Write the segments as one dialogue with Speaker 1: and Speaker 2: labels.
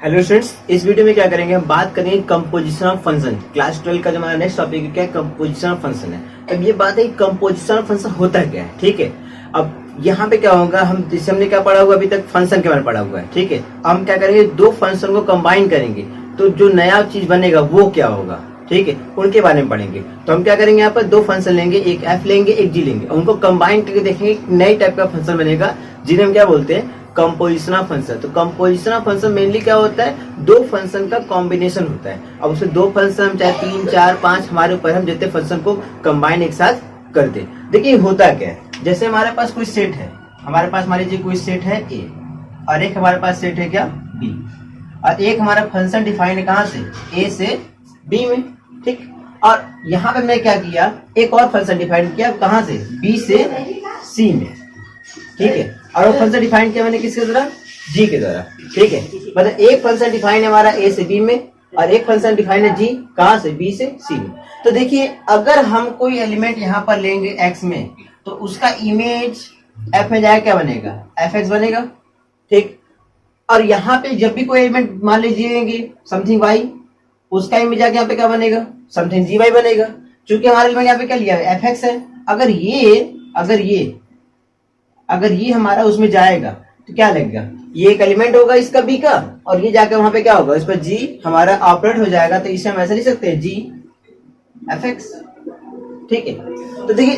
Speaker 1: Hello students, इस video में क्या करेंगे, हम बात करेंगे कंपोजिशन ऑफ फंक्शन। क्लास 12 का जो हमारा नेक्स्ट टॉपिक है क्या, कंपोजिशन ऑफ फंक्शन है। अब ये बात है कंपोजिशन ऑफ फंक्शन होता क्या है, ठीक है। अब यहाँ पे क्या होगा, हम जैसे हमने क्या पढ़ा हुआ अभी तक, फंक्शन के बारे में पढ़ा हुआ है, ठीक है। हम क्या करेंगे, दो फंक्शन को कंबाइन करेंगे तो जो नया चीज बनेगा वो क्या होगा, ठीक है, उनके बारे में पढ़ेंगे। तो हम क्या करेंगे, यहाँ पर दो फंक्शन लेंगे, एक एफ लेंगे एक जी लेंगे, उनको कंबाइन करके देखेंगे नई टाइप का फंक्शन बनेगा जिन्हें हम क्या बोलते हैं, कंपोजिशन ऑफ फंक्शन। तो कंपोजिशन ऑफ फंक्शन मेनली क्या होता है, दो फंक्शन का कॉम्बिनेशन होता है। अब उसमें दो फंक्शन हम चाहे 3, 4, 5 हमारे ऊपर, हम जितने फंक्शन को कंबाइन एक साथ कर दे। देखिए होता क्या है, जैसे हमारे पास कोई सेट है, हमारे पास मान लीजिए कोई सेट है ए और एक हमारे पास सेट है क्या बी, और एक हमारा फंक्शन डिफाइन है कहां से, ए से बी में, ठीक। और यहाँ पे मैं क्या किया, एक और फंक्शन डिफाइन किया कहां से, बी से सी में, ठीक है। और वो फंक्शन डिफाइन किया मैंने किसके द्वारा, जी के द्वारा, ठीक है। मतलब एक फंक्शन डिफाइन है हमारा ए से बी में और एक फंक्शन डिफाइन है जी कहां से, बी से सी में। तो देखिए अगर हम कोई एलिमेंट यहाँ पर लेंगे एक्स में तो उसका इमेज एफ में जाएगा, क्या बनेगा, एफ एक्स बनेगा, ठीक। और यहाँ पे जब भी कोई एलिमेंट मान लीजिए समथिंग वाई, उसका इमेज जाके यहाँ पे क्या बनेगा, समथिंग जी वाई बनेगा। क्योंकि हमारा एलिमेंट यहाँ पे क्या लिया है, एफ एक्स है। अगर ये हमारा उसमें जाएगा तो क्या लगेगा, ये एक एलिमेंट होगा इसका बी का, और ये जाकर वहां पे क्या होगा, इस पर जी हमारा ऑपरेट हो जाएगा। तो इसे हम ऐसे लिख सकते हैं, जी एफ एक्स, ठीक है। तो देखिए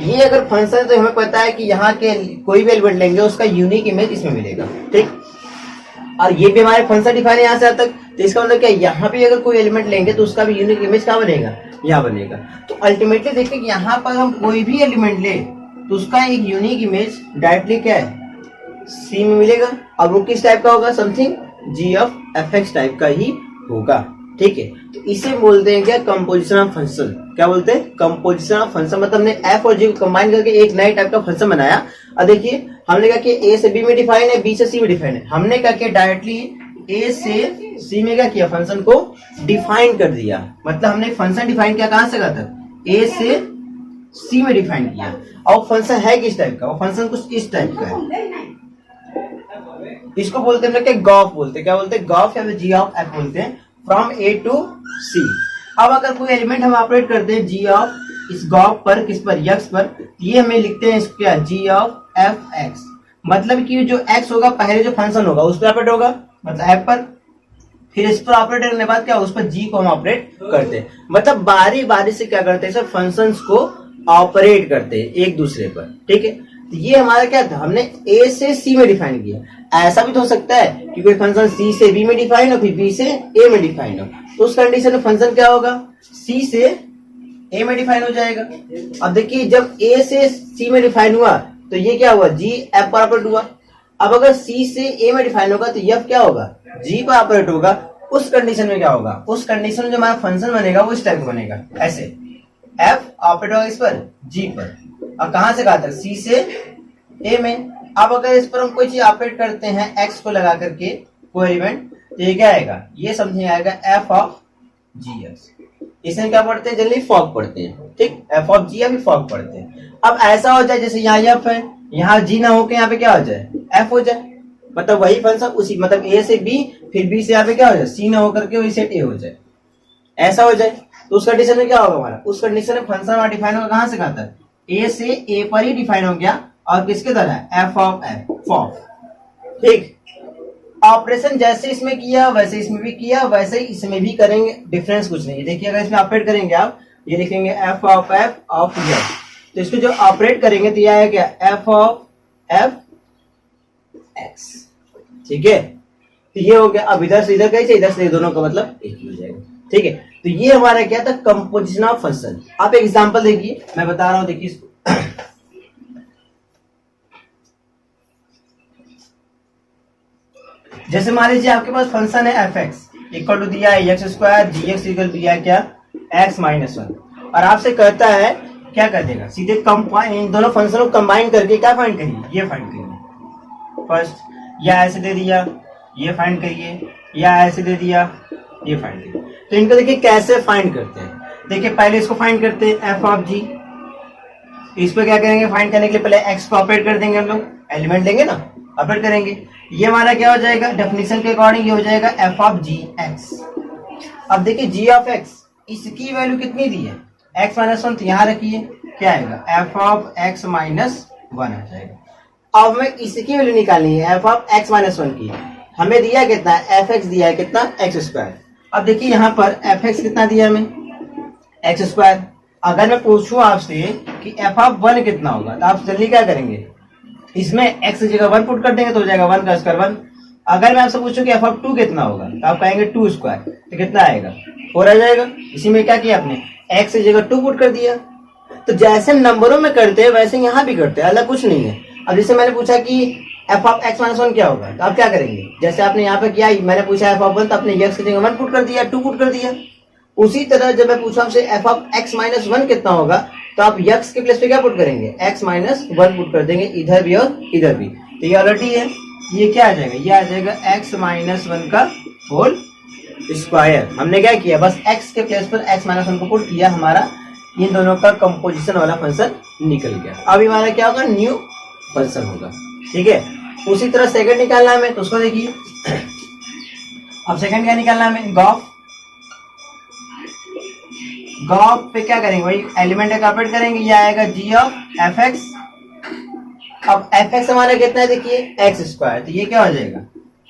Speaker 1: ये अगर फंक्शन है तो हमें पता है कि यहाँ के कोई भी एलिमेंट लेंगे उसका यूनिक इमेज इसमें मिलेगा, ठीक। और ये भी हमारे फंक्शन डिफाइन है यहाँ से यहाँ तक, तो इसका मतलब क्या, यहाँ पे अगर कोई एलिमेंट लेंगे तो उसका भी यूनिक इमेज क्या बनेगा, यहाँ बनेगा। तो अल्टीमेटली देखिए कि यहाँ पर हम कोई भी एलिमेंट ले तो उसका एक यूनिक इमेज डायरेक्टली क्या है, सी में मिलेगा। और वो किस टाइप का होगा, something g of f x type का ही होगा, ठीक है। तो इसे बोलते हैं क्या, कंपोजिशन ऑफ फंक्शन। क्या बोलते हैं, कंपोजिशन ऑफ फंक्शन। मतलब हमने एफ और जी को कंबाइन करके एक नए टाइप का फंक्शन बनाया। और देखिए हमने कहा कि ए से बी में डिफाइन है, बी से सी में डिफाइन है। हमने कहा कि डायरेक्टली ए से सी में क्या किया, फंक्शन को डिफाइन कर दिया। मतलब हमने फंक्शन डिफाइन किया कहां से, कहा था, ए से सी में डिफाइन किया। और फंक्शन है किस टाइप का, वो फंक्शन कुछ इस टाइप का है। इसको बोलते हैं क्या, गॉफ बोलते हैं। क्या बोलते हैं, गॉफ या जी ऑफ एफ बोलते हैं, फ्रॉम ए टू सी। अब अगर कोई एलिमेंट हम ऑपरेट करते हैं जी ऑफ इस गॉफ पर, किस पर, यक्स पर, ये हमें लिखते हैं क्या, जी ऑफ एफ एक्स। मतलब कि जो एक्स होगा पहले जो फंक्शन होगा उस पर ऑपरेट होगा, मतलब एफ पर, फिर इस पर ऑपरेट करने के बाद क्या, उस पर जी को हम ऑपरेट करते हैं। मतलब बारी बारी से क्या करते हैं, सब फंक्शंस को ऑपरेट करते हैं एक दूसरे पर, ठीक है। तो ये हमारा क्या था, हमने ए से सी में डिफाइन किया। ऐसा भी तो हो सकता है कि कोई फंक्शन सी से बी में डिफाइन हो, फिर बी से ए में डिफाइन हो, तो उस कंडीशन में फंक्शन क्या होगा, सी से ए में डिफाइन हो जाएगा। अब देखिए जब ए से सी में डिफाइन हुआ तो ये क्या हुआ, जी एफ पर ऑपरेट हुआ। अब अगर सी से ए में डिफाइन होगा तो एफ क्या होगा, जी पर ऑपरेट होगा। उस कंडीशन में क्या होगा, उस कंडीशन में जो हमारा फंक्शन बनेगा वो इस टाइप का बनेगा, ऐसे एफ ऑपरेट होगा इस पर, जी पर, और कहां से कहा था, सी से ए में। अब अगर इस पर हम कोई चीज ऑपरेट करते हैं एक्स को लगा करके कोई एलिमेंट, तो ये क्या आएगा, ये समझिए आएगा एफ ऑफ जी एक्स। इसे क्या पढ़ते हैं, जनरली फॉग पढ़ते हैं, ठीक, एफ ऑफ जी या फिर फॉग पढ़ते हैं। अब ऐसा हो जाए जैसे यहाँ एफ है, यहाँ जी ना होके यहाँ पे क्या हो जाए, एफ हो जाए। मतलब वही फंक्शन उसी, मतलब ए से बी, फिर बी से यहाँ पे क्या हो जाए, सी ना होकर के वही सेट ए हो जाए, ऐसा हो जाए। तो उस कंडीशन में क्या होगा हमारा, उस कंडीशन में फंक्शन हमारा डिफाइन होगा कहां से, कहा था, ए से ए पर ही डिफाइन हो गया, और किसके द्वारा, एफ ऑफ एफ, फॉफ, ठीक। ऑपरेशन जैसे इसमें किया वैसे इसमें भी किया, वैसे ही इसमें भी करेंगे, डिफरेंस कुछ नहीं है। देखिए अगर इसमें ऑपरेट करेंगे आप, ये लिखेंगे F of f of F, तो इसको जो ऑपरेट करेंगे तो यह आएगा क्या, एफ ऑफ एफ एक्स, ठीक है। तो ये हो गया। अब इधर से इधर कैसे, इधर से दोनों का मतलब एक ही हो जाएगा, ठीक है। तो ये हमारा क्या था, कंपोजिशन ऑफ फंक्शन। आप एक एग्जांपल देखिए, मैं बता रहा हूं, देखिए इसको। जैसे मान लीजिए आपके पास फंक्शन है एफ एक्स इक्वल टू दिया है एक्स स्क्वायर, जी एक्स इक्वल दिया है क्या, एक्स माइनस 1, और आपसे कहता है क्या कर देगा, सीधे इन दोनों फंक्शन को कंबाइन करके क्या फाइंड करिए, ये फाइंड करिए फर्स्ट, या ऐसे दे दिया ये फाइंड करिए, या ऐसे दे दिया ये फाइंड करिए। तो इनको देखिए कैसे फाइंड करते हैं। देखिए पहले इसको फाइंड करते हैं, एफ ऑफ जी। इस पर क्या करेंगे, फाइंड करने के लिए पहले एक्स को ऑपरेट कर देंगे, हम लोग एलिमेंट लेंगे ना, ऑपरेट करेंगे। ये हमारा क्या हो जाएगा, डेफिनेशन के अकॉर्डिंग ये हो जाएगा एफ ऑफ जी एक्स। अब देखिए जी ऑफ एक्स, इसकी वैल्यू कितनी दी है, एक्स माइनस वन, तो यहाँ रखिए क्या आएगा, F of x minus one आ जाएगा। अब हमें इसकी वैल्यू निकालनी है f of x minus one की। हमें दिया कितना है, एफ एक्स दिया है कितना, एक्स स्क्वायर। अब देखिए यहाँ पर एफ एक्स कितना दिया हमें, एक्स स्क्वायर। अगर मैं पूछूं आपसे कि एफ ऑफ वन कितना होगा, तो आप जल्दी क्या करेंगे, इसमें एक्स की जगह वन पुट कर देंगे तो हो जाएगा वन का स्क्वायर वन। अगर मैं आपसे पूछूं कि एफ ऑफ टू कितना होगा, तो आप कहेंगे टू स्क्वायर, तो कितना आएगा, फोर आ जाएगा। इसी में क्या किया आपने, एक्स की जगह टू पुट कर दिया। तो जैसे नंबरों में करते हैं वैसे यहाँ भी करते हैं, अलग कुछ नहीं है। अब जैसे मैंने पूछा कि F of x minus one क्या होगा, तो आप क्या करेंगे, जैसे आपने यहाँ पे किया, मैंने पूछा एफ ऑफ वन, तो आपने एक्स की जगह वन पुट कर दिया, टू पुट कर दिया। उसी तरह जब मैं पूछा आपसे F of x minus one कितना होगा, तो आप यक्स के प्लेस पे क्या पुट करेंगे, एक्स माइनस वन पुट कर देंगे, इधर भी और इधर भी। तो ये ऑलरेडी है, ये क्या आ जाएगा, ये आ जाएगा एक्स माइनस वन का होल स्क्वायर। हमने क्या किया, बस एक्स के प्लेस पर एक्स माइनस वन को पुट किया, हमारा इन दोनों का कंपोजिशन वाला फंक्शन निकल गया। अब हमारा क्या होगा, न्यू फंक्शन होगा। ठीक है, उसी तरह सेकंड निकालना है हमें, तो उसको देखिए। अब सेकंड क्या निकालना है हमें, गॉफ। गॉफ पे क्या करेंगे, वही एलिमेंट इनकॉर्पोरेट करेंगे, ये आएगा जी ऑफ एफ एक्स। अब एफ एक्स हमारा कितना है, देखिए एक्स स्क्वायर, तो ये क्या हो जाएगा,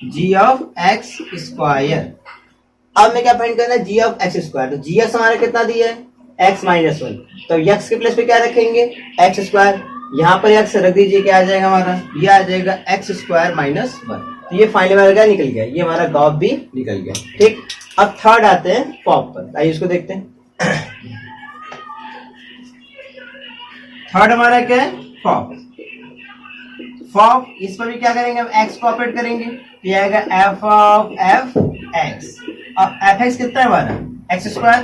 Speaker 1: जी ऑफ एक्स स्क्वायर। अब मैं क्या फाइंड करना है, जी ऑफ एक्स स्क्वायर, तो जी एक्स हमारा कितना दिया है, एक्स माइनस वन, तो यक्स के प्लेस पे क्या रखेंगे, एक्स स्क्वायर। यहाँ पर एक्स रख दीजिए, क्या आ जाएगा हमारा, ये आ जाएगा एक्स स्क्वायर माइनस वन। तो ये फाइनल हमारा क्या निकल गया, ये हमारा गॉफ भी निकल गया। ठीक, अब थर्ड आते हैं फॉर्म पर, आइए इसको देखते हैं। थर्ड हमारा क्या है, फॉर्म। फॉर्म, इस पर भी क्या करेंगे, हम एक्स को ऑपरेट करेंगे, ये आएगा एफ ऑफ एफ एक्स। अब एफ एक्स कितना है हमारा, एक्स स्क्वायर,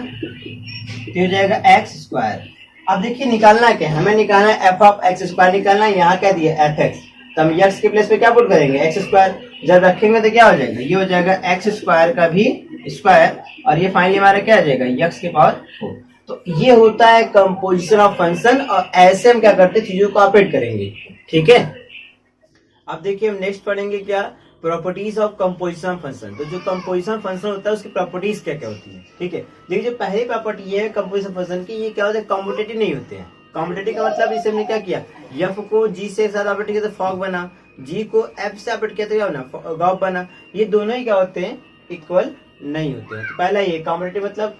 Speaker 1: तो हो जाएगा एक्स स्क्वायर। अब देखिए निकालना क्या है, हमें निकालना है एफ ऑफ एक्स स्क्वायर निकालना है। यहाँ क्या दिया, एफ एक्स, तो हम एक्स के प्लेस पे क्या पुट करेंगे, एक्स स्क्वायर। जब रखेंगे तो क्या हो जाएगा, ये हो जाएगा एक्स स्क्वायर का भी स्क्वायर, और ये फाइनली हमारा क्या आ जाएगा, एक्स के पावर 4। तो ये होता है कंपोजिशन ऑफ फंक्शन, और ऐसे हम क्या करते हैं, चीजों को ऑपरेट करेंगे। ठीक है, अब देखिए हम नेक्स्ट पढ़ेंगे क्या, properties of composition of function. तो जो कंपोजिशन फंक्शन होता है उसकी प्रॉपर्टीज क्या क्या होती है। ठीक है, देखिए जो पहली प्रॉपर्टी है कंपोजिशन फंक्शन की, ये क्या होता है, कॉम्पिटेटिव नहीं होते हैं। कॉम्पिटेटिव का मतलब इसे हमने क्या किया, एफ को जी से साथ ऑपरेट किया तो फॉग बना, जी को एफ से ऑपरेट किया तो क्या बना, गॉफ बना। ये दोनों ही क्या होते हैं, इक्वल नहीं होते हैं। तो पहला ये कॉम्पिटेटिव मतलब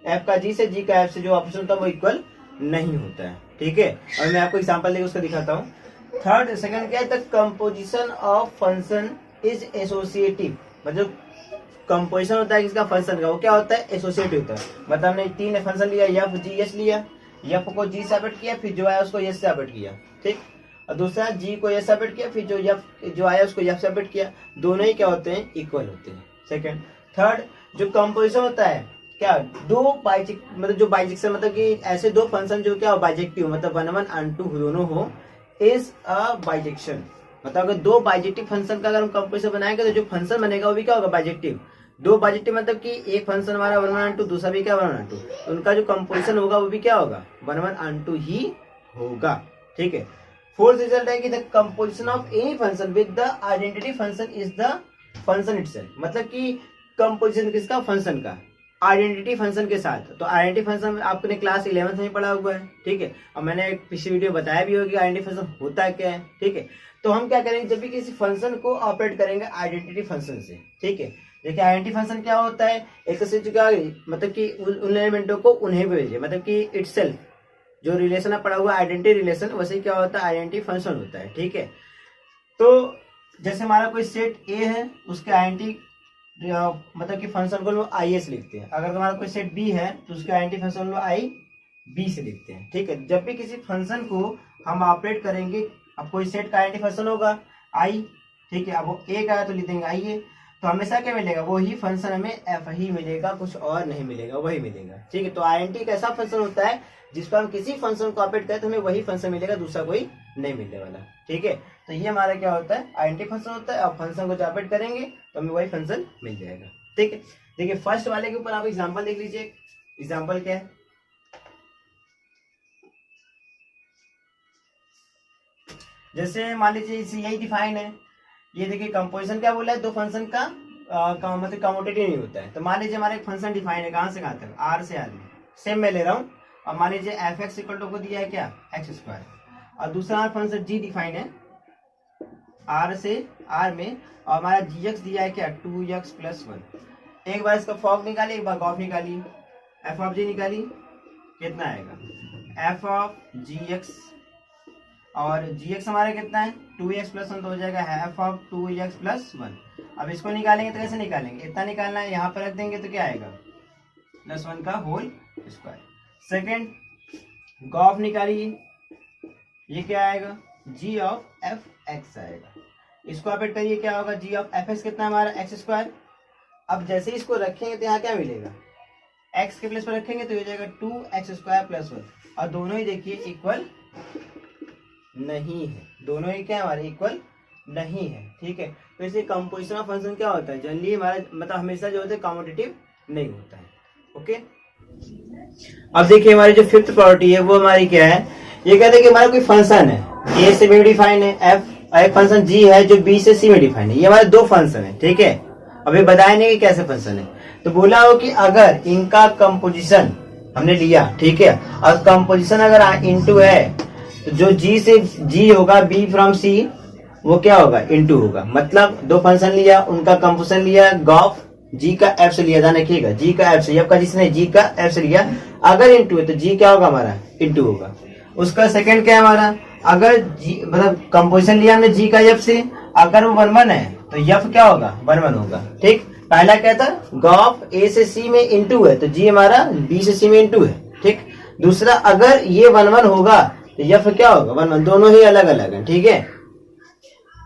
Speaker 1: एफ का जी से, जी का एफ से जो ऑपरेशन होता है वो इक्वल नहीं होता है। ठीक है, और मैं आपको एग्जांपल देकर उसको दिखाता हूँ। थर्ड सेकंड क्या है, the composition of function is associative. मतलब कंपोजिशन होता है किसका, फंक्शन का, वो क्या होता है, एसोसिएटिव होता है। मतलब हमने तीन फंक्शन लिया, एफ जी एस लिया, एफ को जी से ऑपरेट किया, फिर जो आया उसको एस से ऑपरेट किया। ठीक, और दूसरा जी को एस से ऑपरेट किया, फिर जो एफ जो आया उसको एफ से ऑपरेट किया। दोनों ही क्या होते हैं, इक्वल होते हैं। सेकंड, थर्ड जो कंपोजिशन होता है क्या, दो बाइजेक्ट मतलब जो बाइजेक्शन मतलब कि ऐसे दो फंक्शन जो क्या बाइजेक्टिव मतलब वन वन एंड टू दोनों हो, इज अ बाइजेक्शन। मतलब अगर दो बाइजेक्टिव फंक्शन का अगर हम कंपोजिशन बनाएंगे तो जो फंक्शन बनेगा वो भी क्या होगा, बाइजेक्टिव। दो बाइजेक्टिव मतलब कि एक फंक्शन हमारा वन वन एंड टू, दूसरा भी क्या वन वन एंड टू, तो उनका जो कंपोजिशन होगा वो भी क्या होगा, वन वन एंड टू ही होगा। ठीक है, फोर्थ रिजल्ट है कि the composition of any function with the identity function is the function itself. मतलब कि कंपोजिशन किसका, फंक्शन का आइडेंटिटी फंक्शन के साथ। तो आइडेंटिटी फंक्शन आपने क्लास 11th में पढ़ा हुआ है। ठीक है, और मैंने एक पिछली वीडियो बताया भी होगी आइडेंटिटी फंक्शन होता क्या है। ठीक है, तो हम क्या करेंगे, जब भी किसी फंक्शन को ऑपरेट करेंगे आइडेंटिटी फंक्शन से। ठीक है, देखिए आइडेंटिटी फंक्शन क्या होता है, एक से क्या मतलब कि उन एलिमेंटों को उन्हें भेजे, मतलब कि इटसेल्फ जो रिलेशन है पढ़ा हुआ आइडेंटिटी रिलेशन, वैसे क्या होता है, आइडेंटिटी फंक्शन होता है। ठीक है, तो जैसे हमारा कोई सेट ए है, उसके आइडेंटिटी मतलब कि फंक्शन को लोग आई ए से लिखते हैं। अगर हमारा कोई सेट बी है तो उसके आइडेंटिटी फंक्शन लोग आई बी से लिखते हैं। ठीक है, जब भी किसी फंक्शन को हम ऑपरेट करेंगे, अब कोई सेट का आइडेंटिटी फंक्शन होगा आई। ठीक है, अब वो ए का है तो लिख देंगे आई ए, तो हमेशा क्या मिलेगा, वही फंक्शन हमें एफ ही मिलेगा, कुछ और नहीं मिलेगा, वही मिलेगा। ठीक है, तो आइडेंटिटी एक ऐसा फंक्शन होता है जिस पर हम किसी फंक्शन को ऑपरेट करें तो हमें वही फंक्शन मिलेगा, दूसरा कोई नहीं मिलने वाला। ठीक है, तो ये हमारा क्या होता है, आइडेंटिटी फंक्शन होता है। और फंक्शन को जब ऑपरेट करेंगे तो हमें वही फंक्शन मिल जाएगा। ठीक है, देखिए फर्स्ट वाले के ऊपर आप एग्जांपल देख लीजिए। एग्जांपल क्या है, जैसे मान लीजिए इसे यही डिफाइन है, ये देखिए कंपोजिशन क्या बोला है, दो फंक्शन का मतलब कम्यूटेटिव नहीं होता है। तो मान लीजिए हमारा एक फंक्शन डिफाइन है, कहाँ से कहाँ तक, आर से आर में, सेम मैं ले रहा हूँ। और मान लीजिए एफ एक्स इक्वल टू को दिया है क्या, एक्स स्क्वायर, और दूसरा फंक्शन जी डिफाइन है आर से आर में, और हमारा जी एक्स दिया है क्या, 2x+1। एक बार इसका फॉर्म निकाली, एक बार गॉफ निकाली, एफ ऑफ जी निकाली, कितना आएगा, एफ ऑफ जी एक्स, और जी एक्स हमारा कितना है 2x+1, तो हो जाएगा एफ ऑफ 2x+1। अब इसको निकालेंगे तो कैसे निकालेंगे, इतना निकालना है, यहाँ पर रख देंगे तो क्या आएगा, +1 का होल स्क्वायर। सेकेंड गॉफ निकालिए, ये क्या आएगा, जी ऑफ एफ एक्स आएगा। इसको ऑपरेट करिए, क्या होगा, जी ऑफ एफ एक्स कितना है हमारा, एक्स स्क्वायर। अब जैसे इसको रखेंगे तो यहाँ क्या मिलेगा, एक्स के प्लेस पर रखेंगे तो हो जाएगा 2x² + 1, और दोनों ही देखिए इक्वल नहीं है, दोनों ही क्या हमारे इक्वल नहीं है, ठीक है। तो इसे कंपोजिशन ऑफ फंक्शन क्या होता है, जनरली हमारा मतलब हमेशा जो होता है कम्यूटेटिव नहीं होता है, ओके। अब देखिए हमारी जो फिफ्थ प्रॉपर्टी है वो हमारी क्या है, ये कहते हैं कि हमारा कोई फंक्शन है ए से बी में डिफाइन है, एफ एक फंक्शन जी है जो बी से सी में डिफाइन है, ये हमारे दो फंक्शन है, ठीक है। अभी बताया नहीं कि कैसे फंक्शन है, तो बोला हो कि अगर इनका कंपोजिशन हमने लिया, ठीक है, और कंपोजिशन अगर इनटू है तो जो जी से जी होगा, बी फ्रॉम सी, वो क्या होगा, इनटू होगा। मतलब दो फंक्शन लिया, उनका कंपोजिशन लिया, गॉफ जी का एफ से लिया, ध्यान रखिएगा, जी का एफ से, एफ का जिसने जी का एफ से लिया, अगर इनटू है तो जी क्या होगा हमारा, इनटू होगा। उसका सेकंड क्या है हमारा, अगर जी मतलब कंपोजिशन लिया हमने जी का एफ से, अगर वो 1 है तो एफ क्या होगा, 1 होगा, ठीक। पहला क्या था, गॉफ ए से सी में इनटू है तो जी हमारा बी से सी में इनटू है, ठीक। दूसरा अगर ये 1 होगा तो एफ क्या होगा, 1, दोनों ही अलग अलग है, ठीक है।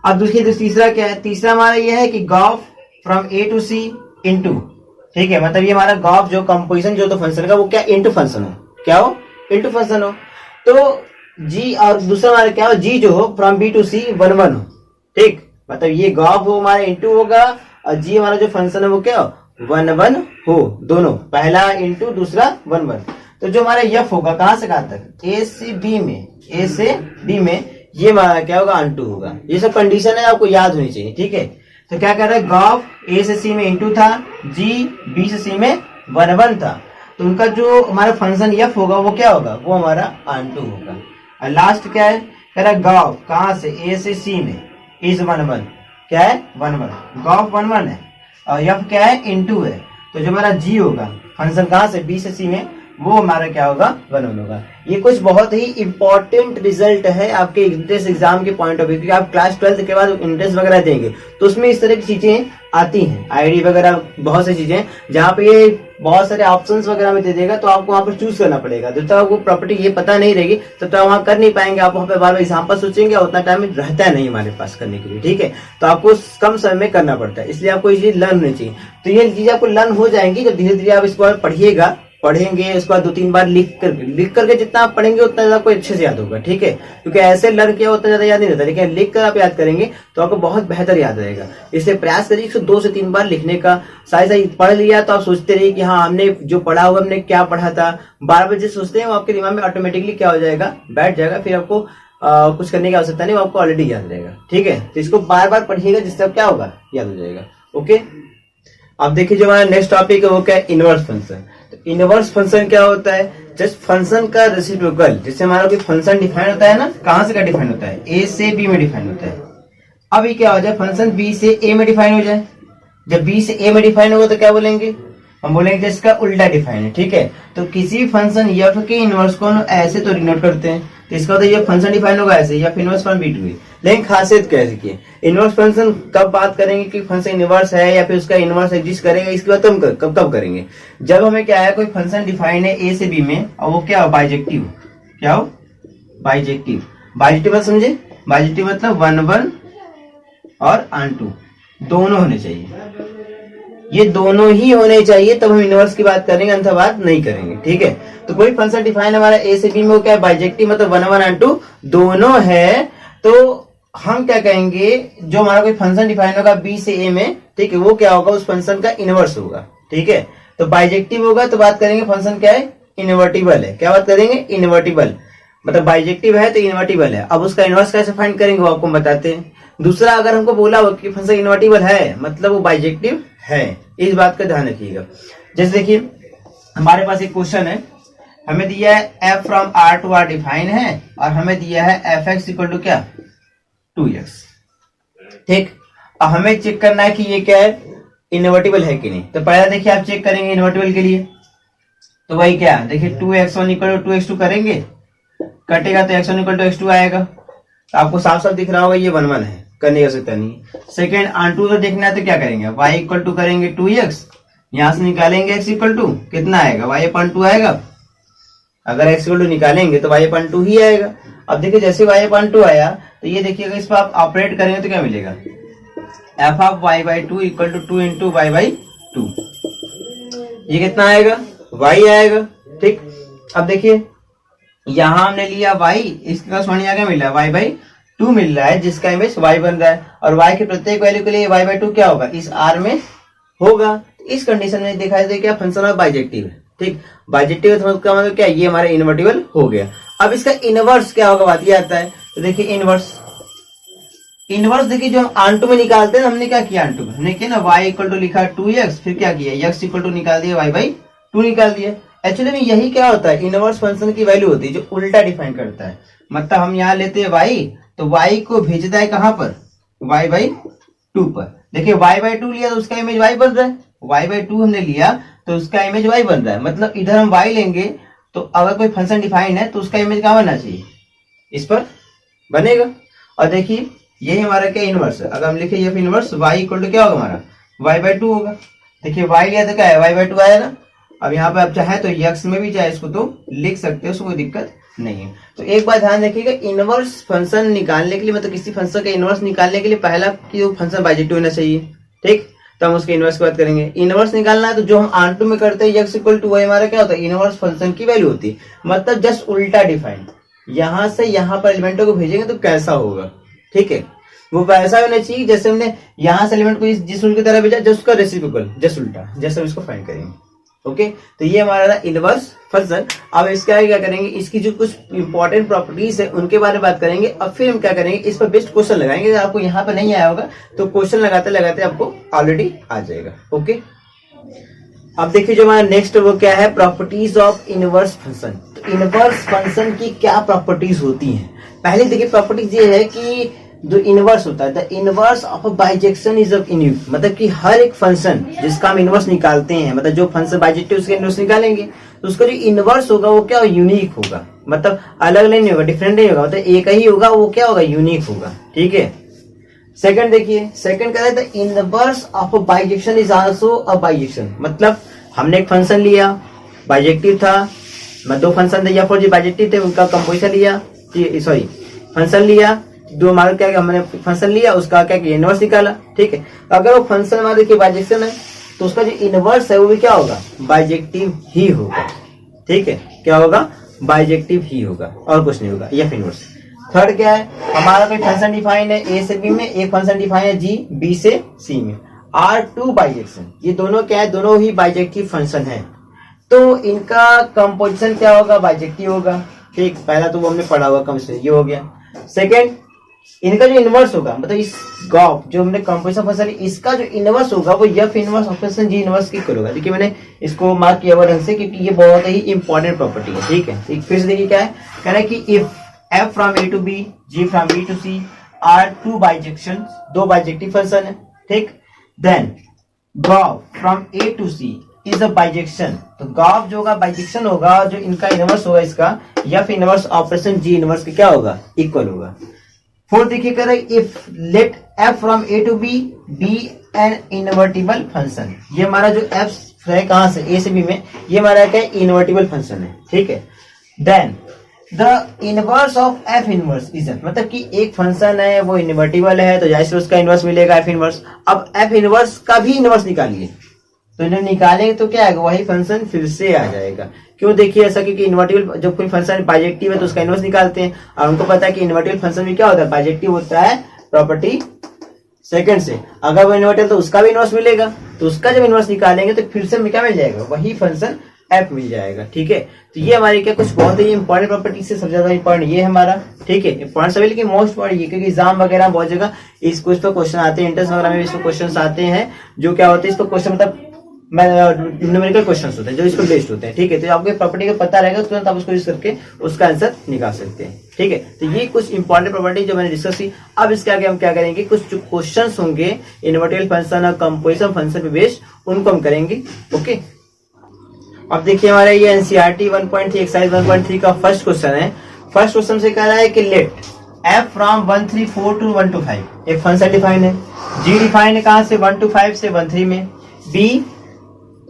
Speaker 1: अब दूसरी तीसरा क्या है, तीसरा हमारा ये है कि g o f from A to C into, ठीक है, मतलब ये हमारा गॉफ जो कंपोजिशन जो तो फंक्शन का वो क्या इनटू फंक्शन हो, क्या हो, इनटू फंक्शन हो। तो जी और दूसरा हमारा क्या हो, जी जो हो फ्रॉम बी टू सी 1 हो, ठीक, मतलब ये गॉफ हो हमारा इनटू होगा, और जी हमारा जो फंक्शन है वो क्या हो, 1 हो, दोनों, पहला इनटू दूसरा 1। तो जो हमारा एफ होगा कहां से कहां तक, ए से बी में, ए से बी में, ये हमारा क्या होगा, अनटू होगा। ये सब कंडीशन है, आपको याद होनी चाहिए, ठीक है। तो क्या कह रहा है, गॉफ ए से सी में इनटू था, जी बी से सी में 1 था, तो उनका जो हमारा फंक्शन एफ होगा वो क्या होगा, वो हमारा अनटू होगा। और लास्ट क्या है, कह रहा है गॉफ कहां से, ए से सी में, इज 1, क्या है 1, गॉफ 1 है, और एफ क्या है, इनटू है, तो जो हमारा जी होगा फंक्शन कहां से, बी से सी में, वो हमारा क्या होगा, 1 होगा। ये कुछ बहुत ही इंपॉर्टेंट रिजल्ट है आपके इंट्रेंस एग्जाम के पॉइंट ऑफ व्यू, क्योंकि आप क्लास 12 के बाद इंट्रेंस वगैरह देंगे तो उसमें इस तरह की चीजें आती हैं, आईडी वगैरह बहुत सी चीजें, जहाँ पे ये बहुत सारे ऑप्शंस वगैरह में दे देगा, तो आपको वहाँ पर चूज करना पड़ेगा। जब तक आपको प्रॉपर्टी ये पता नहीं रहेगी तब तक वहाँ कर नहीं पाएंगे, आप वहाँ पे बार बार एग्जाम्पल सोचेंगे, उतना टाइम रहता है नहीं हमारे पास करने के लिए, ठीक है। तो आपको कम समय में करना पड़ता है, इसलिए आपको ये चीज लर्न होनी चाहिए। तो ये चीजें आपको लर्न हो जाएंगी जब धीरे धीरे आप इसको पढ़िएगा, पढ़ेंगे, उसके बाद 2-3 बार लिख करके जितना आप पढ़ेंगे उतना ज्यादा आपको अच्छे से याद होगा, ठीक है। क्योंकि ऐसे लर्न किया उतना ज्यादा याद नहीं रहता, लेकिन लिख कर आप याद करेंगे तो आपको बहुत बेहतर याद रहेगा। इसलिए प्रयास करिए इसको 2 से 3 बार लिखने का। साथ पढ़ लिया तो आप सोचते रहिए कि हाँ हमने जो पढ़ा हुआ, हमने क्या पढ़ा था, बार बार जिस सोचते हैं वो आपके दिमाग में ऑटोमेटिकली क्या हो जाएगा, बैठ जाएगा, फिर आपको कुछ करने की आवश्यकता नहीं, वो आपको ऑलरेडी याद रहेगा, ठीक है। तो इसको बार बार पढ़िएगा, जिससे क्या होगा, याद हो जाएगा, ओके। अब देखिए जो हमारा नेक्स्ट टॉपिक है वो क्या है, इनवर्स फंक्शन। तो इनवर्स फंक्शन क्या होता है, जस्ट फंक्शन का रेसिप्रोकल। जैसे हमारा कोई फंक्शन डिफाइन होता है ना, कहां से क्या डिफाइन होता है, ए से बी में डिफाइन होता है। अब ये क्या हो जाए, फंक्शन बी से ए में डिफाइन हो जाए। जब बी से ए में डिफाइन होगा तो क्या बोलेंगे, हम बोलेंगे इसका उल्टा डिफाइन है, ठीक है। तो किसी फंक्शन एफ के इनवर्स को हम ऐसे तो डिनोट करते हैं, तो इसका होता है ये फंक्शन डिफाइन होगा ऐसे, f inverse from B to A. लेकिन खासियत कैसे की, इनवर्स फंक्शन कब बात करेंगे कि फंक्शन इनवर्स है या फिर उसका इनवर्स एग्जिस्ट करेगा, इसकी बात हम कब करेंगे, जब हमें क्या है, कोई फंक्शन डिफाइन है ए से बी में और वो क्या हो, बाइजेक्टिव, क्या हो, बाइजेक्टिव। बाइजेक्टिव मतलब समझे, बाइजेक्टिव मतलब 1 और अनटू दोनों होने चाहिए, ये दोनों ही होने चाहिए, तब हम इनवर्स की बात करेंगे, अन्यथा बात नहीं करेंगे, ठीक है। तो कोई फंक्शन डिफाइन हमारा ए से बी में वो क्या है, बाइजेक्टिव मतलब 1 अनटू दोनों है, तो हम क्या कहेंगे, जो हमारा कोई फंक्शन डिफाइन होगा बी से ए में, ठीक है, वो क्या होगा, उस फंक्शन का इनवर्स होगा, ठीक है। तो बाइजेक्टिव होगा तो बात करेंगे फंक्शन क्या है, इनवर्टिबल है, क्या बात करेंगे, इनवर्टिबल, मतलब बाइजेक्टिव है तो इनवर्टिबल है। अब उसका इनवर्स कैसे फाइंड करेंगे वो आपको बताते हैं। दूसरा अगर हमको बोला हो कि फंक्शन इन्वर्टिबल है मतलब वो बाइजेक्टिव है, इस बात का ध्यान रखिएगा। जैसे देखिए हमारे पास एक क्वेश्चन है, हमें दिया है f from r to r define है और हमें दिया है fx इक्वल टू क्या 2x, ठीक। अब हमें चेक करना है कि ये क्या है, इन्वर्टिबल है कि नहीं। तो पहले देखिए आप चेक करेंगे इन्वर्टिबल के लिए, तो वही क्या देखिए 2x1 इक्वल टू 2x2 करेंगे, कटेगा तो x1 इक्वल टू x2 आएगा। तो आपको साफ साफ दिख रहा होगा ये 1 1 है, करने की आवश्यकता नहीं। सेकेंड ऑन तो देखना है तो क्या करेंगे, y इक्वल टू करेंगे 2x, यहां से निकालेंगे x इक्वल टू कितना आएगा y अपॉन 2 आएगा। अगर x इक्वल टू निकालेंगे तो y अपॉन 2 ही आएगा। अब देखिए जैसे y अपॉन 2 आया तो ये देखिएगा इस पर आप ऑपरेट करेंगे तो क्या मिलेगा, f of y by 2 equal to 2 into y by 2, ये कितना आएगा y आएगा, ठीक। अब देखिए यहां हमने लिया y, इसका सोनिया क्या मिला y बाई 2 मिल रहा है जिसका इमेज y बन रहा है, और y के प्रत्येक वैल्यू के लिए y बाई 2 क्या होगा इस r में होगा। इस कंडीशन में दिखाई दे क्या फंक्शन ऑफ बाइजेक्टिव है, ठीक। बाइजेक्टिव का मतलब क्या, ये हमारा इन्वर्टिबल हो गया। अब इसका इनवर्स क्या होगा बात ये आता है, तो देखिए इनवर्स देखिए जो हम आंटू में निकालते हैं, हमने क्या किया आंटू में, हमने किया ना y इक्वल टू लिखा 2x, फिर क्या किया x इक्वल टू निकाल दिया y बाई 2 निकाल दिया। एक्चुअली में यही क्या होता है, इनवर्स फंक्शन की वैल्यू होती है जो उल्टा डिफाइन करता है। मतलब हम यहाँ लेते हैं y, तो y को भेजता है कहां पर, y बाई 2 पर। देखिए y बाई 2 लिया तो उसका इमेज y बन रहा है, y बाई 2 हमने लिया तो उसका इमेज y बन रहा है। मतलब इधर हम y लेंगे तो अगर कोई फंक्शन डिफाइन है तो उसका इमेज कहां बनना चाहिए, इस पर बनेगा। और देखिए यही हमारा क्या इनवर्स है, अगर हम लिखे ये इनवर्स y इक्वल टू क्या होगा हमारा y बाई 2 होगा। देखिए y लिया तो क्या है y बाई 2 आया ना। अब यहाँ पे आप चाहे तो x में भी चाहे इसको तो लिख सकते हो, उसको कोई दिक्कत नहीं है। तो एक बात ध्यान रखिएगा, इनवर्स फंक्शन निकालने के लिए मतलब किसी फंक्शन का इनवर्स निकालने के लिए पहला कि वो फंक्शन बाइजेक्टिव होना चाहिए, ठीक। तो हम उसके इनवर्स की बात करेंगे। इनवर्स निकालना है तो जो हम आंटू में करते हैं x इक्वल टू वही हमारा क्या होता है इनवर्स फंक्शन की वैल्यू होती है, मतलब जस्ट उल्टा डिफाइन। यहां से यहाँ पर एलिमेंटों को भेजेंगे तो कैसा होगा, ठीक है, वो वैसा होना चाहिए जैसे हमने यहाँ से एलिमेंट को जिस रूल की तरह भेजा जस्ट उसका रेसिप्रोकल, जस्ट उल्टा, जैसे हम इसको फाइंड करेंगे। ओके, तो ये हमारा इनवर्स फंक्शन। अब इसका क्या करेंगे, इसकी जो कुछ इंपॉर्टेंट प्रॉपर्टीज है उनके बारे में बात करेंगे। अब फिर हम क्या करेंगे, इस पर बेस्ट क्वेश्चन लगाएंगे। अगर आपको यहाँ पे नहीं आया होगा तो क्वेश्चन लगाते लगाते आपको ऑलरेडी आ जाएगा। ओके, अब देखिए जो हमारा नेक्स्ट वो क्या है, प्रॉपर्टीज ऑफ इनवर्स फंक्शन। तो इनवर्स फंक्शन की क्या प्रॉपर्टीज होती हैं। पहले देखिए प्रॉपर्टीज ये है कि जो इनवर्स होता है, the inverse of bijection is of unique, मतलब कि हर एक फंक्शन जिसका हम इनवर्स निकालते हैं, मतलब जो फंक्शन बाइजेक्टिव उसके इनवर्स निकालेंगे तो उसका जो इनवर्स होगा वो क्या यूनिक होगा, मतलब अलग अलग नहीं होगा, डिफरेंट नहीं होगा, मतलब एक ही होगा, वो क्या होगा यूनिक होगा, ठीक है। सेकंड देखिए, सेकंड कह रहे थे inverse of bijection is also a bijection, मतलब हमने एक फंक्शन लिया बाइजेक्टिव था, मतलब दो फंक्शन थे या फोर जो बाइजेक्टिव थे उनका कंपोजिशन लिया, सॉरी फंक्शन लिया, दो हमारा क्या हमने फंक्शन लिया उसका क्या किया इनवर्स निकाला, ठीक है। अगर वो फंक्शन हमारा देखिए बाइजेक्शन है तो उसका जो इनवर्स है वो भी क्या होगा बाइजेक्टिव ही होगा, ठीक है, क्या होगा बाइजेक्टिव ही होगा और कुछ नहीं होगा, एफ इनवर्स। थर्ड क्या है, हमारा कोई फंक्शन डिफाइन है ए से बी में, एक फंक्शन डिफाइन है जी बी से सी में, R2 बाइजेक्शन, ये दोनों क्या है, दोनों ही बाइजेक्टिव फंक्शन है, तो इनका कंपोजिशन क्या होगा बाइजेक्टिव होगा, ठीक। पहला तो वो हमने पढ़ा हुआ कम से, ये हो गया। सेकेंड, इनका जो इनवर्स होगा, मतलब इस गॉफ जो हमने कंपोजिशन फंक्शन इसका जो इनवर्स होगा वो F inverse operation g inverse की करोगा। देखिए मैंने इसको मार्क किया हुआ ढंग से क्योंकि ये बहुत ही इंपॉर्टेंट प्रॉपर्टी है, ठीक है। फिर से देखिए क्या है, कह रहा है कि if f from A to B, g from B to C are two bijection, दो बाइजेक्टिव फंक्शन है, ठीक, then g o f from A to C is a bijection, तो गॉफ जो होगा बाइजेक्शन होगा, जो इनका इनवर्स होगा इसका f inverse operation g inverse के क्या होगा इक्वल होगा। फोर्थ देखिए कह रहे if let f from A to B be an invertible function, ये हमारा जो एफ है कहां से ए से बी में, ये हमारा क्या इनवर्टिबल फंक्शन है, ठीक है। Then the inverse of f inverse is, मतलब कि एक फंक्शन है वो इनवर्टिबल है तो जैसे उसका इनवर्स मिलेगा एफ इनवर्स। अब एफ इनवर्स का भी इनवर्स निकालिए, तो इन्हें निकालेंगे तो क्या आएगा वही फंक्शन फिर से आ जाएगा। क्यों, देखिए ऐसा क्योंकि इन्वर्टिबल जब कोई फंक्शन बाइजेक्टिव है तो उसका इनवर्स निकालते हैं, और हमको पता है कि इन्वर्टिबल फंक्शन में क्या होता है बाइजेक्टिव होता है प्रॉपर्टी सेकंड से, अगर वो इन्वर्टिबल तो उसका भी इनवर्स मिलेगा, तो उसका जब इनवर्स निकालेंगे तो फिर से क्या मिल जाएगा वही फंक्शन एफ मिल जाएगा। ठीक है, तो ये हमारे क्या कुछ बहुत ही इंपॉर्टेंट प्रॉपर्टी से सबसे ज्यादा इंपॉर्टेंट ये है हमारा। ठीक है, इंपॉर्टेंट सभी लेकिन मोस्ट इंपॉर्टेंट ये, क्योंकि एग्जाम वगैरह बहुत जगह इस कुछ पर क्वेश्चन आते हैं, इंटरेस्ट वगैरह में इस पर क्वेश्चन आते हैं, जो क्या होते हैं इस पर क्वेश्चन मतलब न्यूमेरिकल क्वेश्चंस होते हैं जो इस पर बेस्ड होते हैं। ठीक है, तो आपको प्रॉपर्टी का पता रहेगा तुरंत आप उसको यूज करके उसका आंसर निकाल सकते हैं। ठीक है, तो ये कुछ इंपॉर्टेंट प्रॉपर्टी जो मैंने डिस्कस की। अब इसके आगे हम क्या करेंगे, कुछ जो क्वेश्चंस होंगे इन्वर्टिबल फंक्शन और कंपोजिशन फंक्शन पे बेस्ड उनको हम करेंगे। ओके, अब देखिए हमारा ये एनसीईआरटी 1.3 एक्सरसाइज 1.3 का फर्स्ट क्वेश्चन है। फर्स्ट क्वेश्चन से कह रहा है कि लेट एफ फ्रॉम 134 टू 125 एक फंक्शन डिफाइन है। जी डिफाइन है कहां से 125 से 13 में। बी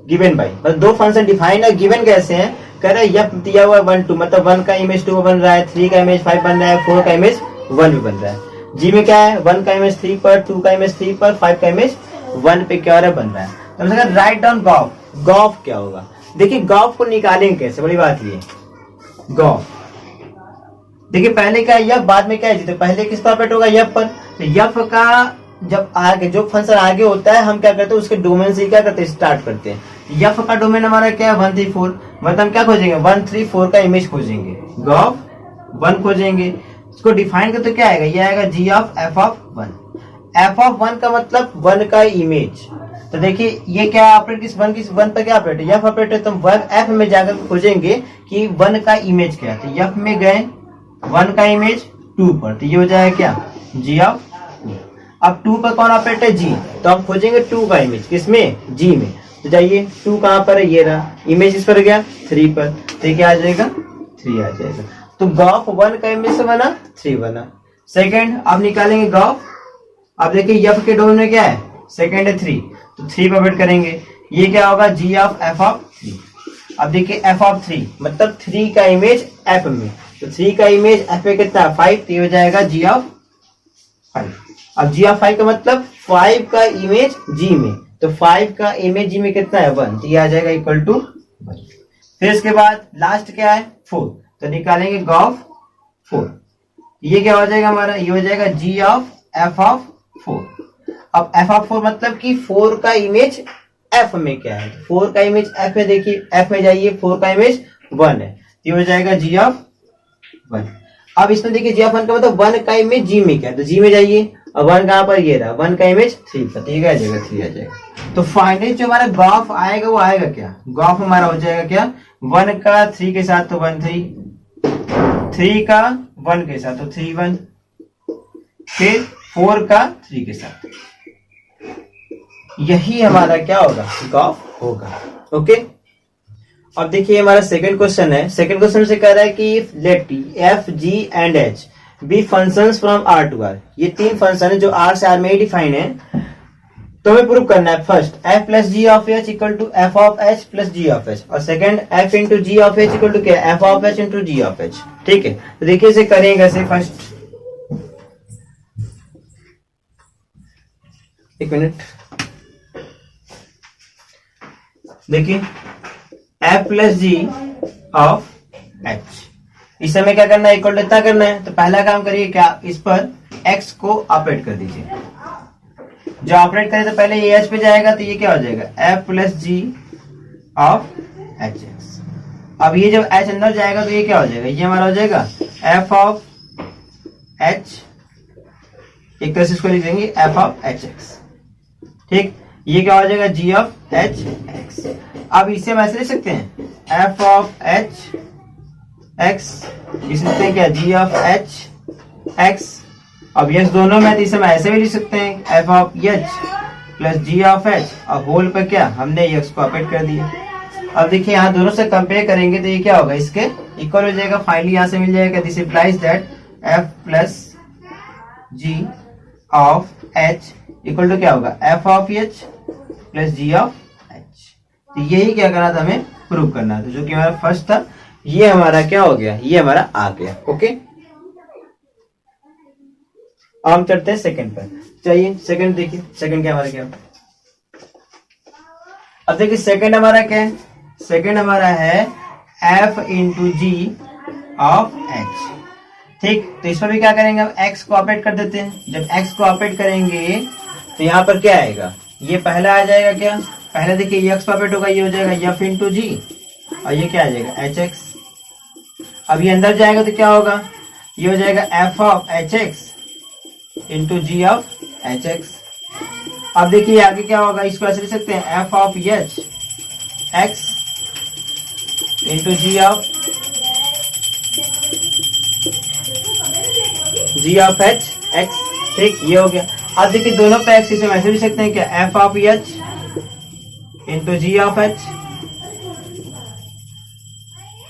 Speaker 1: गिवन बाई मतलब दो फंक्शन डिफाइन है, गिवन कैसे हैं कह रहा है यह दिया हुआ 1 2 मतलब 1 का इमेज 2 बन रहा है, 3 का इमेज 5 बन रहा है, 4 का इमेज 1 भी बन रहा है। जी में क्या है 1 का इमेज 3 पर, 2 का इमेज 3 पर, 5 का इमेज 1 पे क्या हो रहा है बन रहा है। तो राइट डाउन गॉफ, गॉफ क्या होगा, देखिए गॉफ को निकालेंगे कैसे, बड़ी बात ये गॉफ। देखिए पहले क्या है यफ, बाद में क्या है जी, तो पहले किस पर ऑपरेट होगा यफ पर। तो यफ का जब आगे जो फंक्शन आगे होता है हम क्या करते हैं उसके डोमेन से क्या करते हैं स्टार्ट करते हैं। यफ का डोमेन हमारा क्या है 134, मतलब हम क्या खोजेंगे 134 का इमेज खोजेंगे, गॉफ 1 खोजेंगे। इसको डिफाइन करते क्या आएगा, ये आएगा g of f of 1। F of 1 का मतलब 1 का इमेज। तो देखिए ये क्या ऑपरेट किस 1 पर क्या ऑपरेट है, यफ ऑपरेट है। तो हम एफ में जाकर खोजेंगे कि 1 का इमेज क्या है। तो यफ में गए 1 का इमेज 2 पर, तो ये हो जाएगा क्या जी ऑफ 2। अब 2 पर कौन ऑपरेट है जी, तो हम खोजेंगे 2 का इमेज किसमें जी में। तो जाइए 2 कहां पर है, ये रहा इमेज इस पर गया 3 पर, तो क्या आ जाएगा 3 आ जाएगा। तो गॉफ 1 का इमेज से बना 3 बना। सेकंड अब निकालेंगे गॉफ। अब देखिए यफ के डोमेन में क्या है सेकंड है 3, तो 3 पर ऑपरेट करेंगे, ये क्या होगा जी ऑफ एफ ऑफ 3। अब देखिए एफ ऑफ 3 मतलब 3 का इमेज एफ में, तो 3 का इमेज एफ में कितना 5, तो ये हो जाएगा जी ऑफ 5। अब जी ऑफ 5 का मतलब 5 का इमेज जी में, तो 5 का इमेज जी में कितना है 1, तो ये आ जाएगा इक्वल टू 1। फिर इसके बाद लास्ट क्या है 4, तो निकालेंगे गॉफ 4, ये क्या हो जाएगा हमारा, ये हो जाएगा जी ऑफ एफ ऑफ 4। अब एफ ऑफ 4 मतलब कि 4 का इमेज एफ में क्या है, 4 का इमेज एफ में, देखिए एफ में जाइए 4 का इमेज 1 है, तो ये हो जाएगा जी ऑफ 1। अब इसमें देखिए जी ऑफ 1 का मतलब 1 का इमेज जी में क्या है, तो जी में जाइए और 1 कहां पर ये रहा 1 का इमेज 3 पर, तो ये क्या आ जाएगा 3 आ जाएगा। तो फाइनली जो हमारा गॉफ आएगा वो आएगा क्या, गॉफ हमारा हो जाएगा क्या 1 का 3 के साथ तो 1 3, 3 का 1 के साथ तो 3 1, फिर 4 का 3 के साथ, यही हमारा क्या होगा गॉफ होगा। ओके, अब देखिए हमारा सेकंड क्वेश्चन है। सेकंड क्वेश्चन से कह रहा है कि let f g and h be functions from R to R, ये 3 फंक्शन है जो आर से आर में ही डिफाइन है। तो हमें प्रूव करना है first f plus g of H equal to F of h plus g of h, और second f into ji of H equal to क्या f of H into ji of h. ठीक है, तो देखिए इसे करेंगे कैसे, फर्स्ट एक मिनट, देखिए f plus g of h, इस समय क्या करना है इक्वल टू इतना करना है। तो पहला काम करिए क्या, इस पर x को ऑपरेट कर दीजिए, जो ऑपरेट करे तो पहले ये h पे जाएगा, तो ये क्या हो जाएगा f plus g of h x. अब ये जब h अंदर जाएगा तो ये क्या हो जाएगा, ये हमारा हो जाएगा f ऑफ h, एक तरह से इसको लिख देंगे f ऑफ एच एक्स। ठीक, ये क्या हो जाएगा g ऑफ एच एक्स। अब इसे हम ऐसे लिख सकते हैं f ऑफ एच एक्स, इसे क्या g ऑफ एच एक्स। अब यस दोनों में, तो इसे हम ऐसे भी लिख सकते हैं f of h plus g of h, और होल पर क्या हमने x को ऑपरेट कर दिया। अब देखिए यहाँ दोनों से कंपेयर करेंगे तो ये क्या होगा इसके इक्वल हो जाएगा। फाइनली यहाँ से मिल जाएगा this implies that f plus g of h equal to क्या होगा f of h plus g of h। तो यही क्या करना था हमें प्रूव करना था, जो कि हमारा फर्स्ट था, ये हमारा क्या हो गया, ये हमारा आ गया। ओके, अब हम चलते हैं सेकंड पर। चलिए सेकंड देखिए, सेकंड क्या हमारा क्या, अब देखिए सेकंड हमारा क्या है, सेकंड हमारा है f into ji of h। ठीक, तो इस पर भी क्या करेंगे हम x को ऑपरेट कर देते हैं। जब x को ऑपरेट करेंगे तो यहाँ पर क्या आएगा, ये पहला आ जाएगा क्या, पहले देखिए x पर ऑपरेट होगा, ये हो जाएगा f इंटू जी और ये क्या आ जाएगा एच एक्स। अब ये अंदर जाएगा तो क्या होगा, ये हो जाएगा f of h x into ji of h x. अब देखिए आगे क्या होगा, इसको ऐसे लिख सकते हैं f of h x into ji of h x. ठीक, ये हो गया। अब देखिए दोनों पे एक्स, इसे वैसे लिख सकते हैं क्या, f of H into ji of H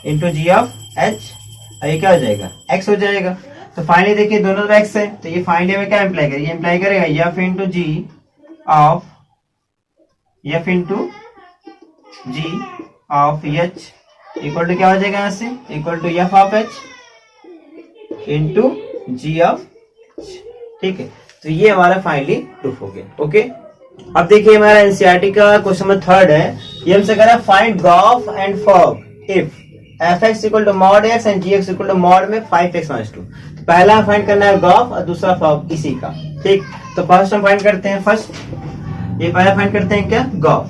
Speaker 1: into ji of h, ये क्या हो जाएगा एक्स हो जाएगा। तो फाइनली देखिए दोनों तो एक्स है, तो ये फाइनली में क्या इम्प्लाई करेगा, ये इम्प्लाई करेगा F into ji of F into ji of H equal to क्या हो जाएगा, यहाँ से equal to F of H into ji of. ठीक है, तो ये हमारा फाइनली प्रूफ हो गया। ओके, अब देखिए हमारा एनसीईआरटी का क्वेश्चन नंबर 3 है। ये हमसे कह रहा है find gof and fog if F x equal to mod X and G X equal to mod में 5x-2। तो पहला फाइंड करना है गॉफ और दूसरा फॉग इसी का। ठीक, तो फर्स्ट हम फाइंड करते हैं, ये पहला फाइंड करते हैं क्या, गॉफ।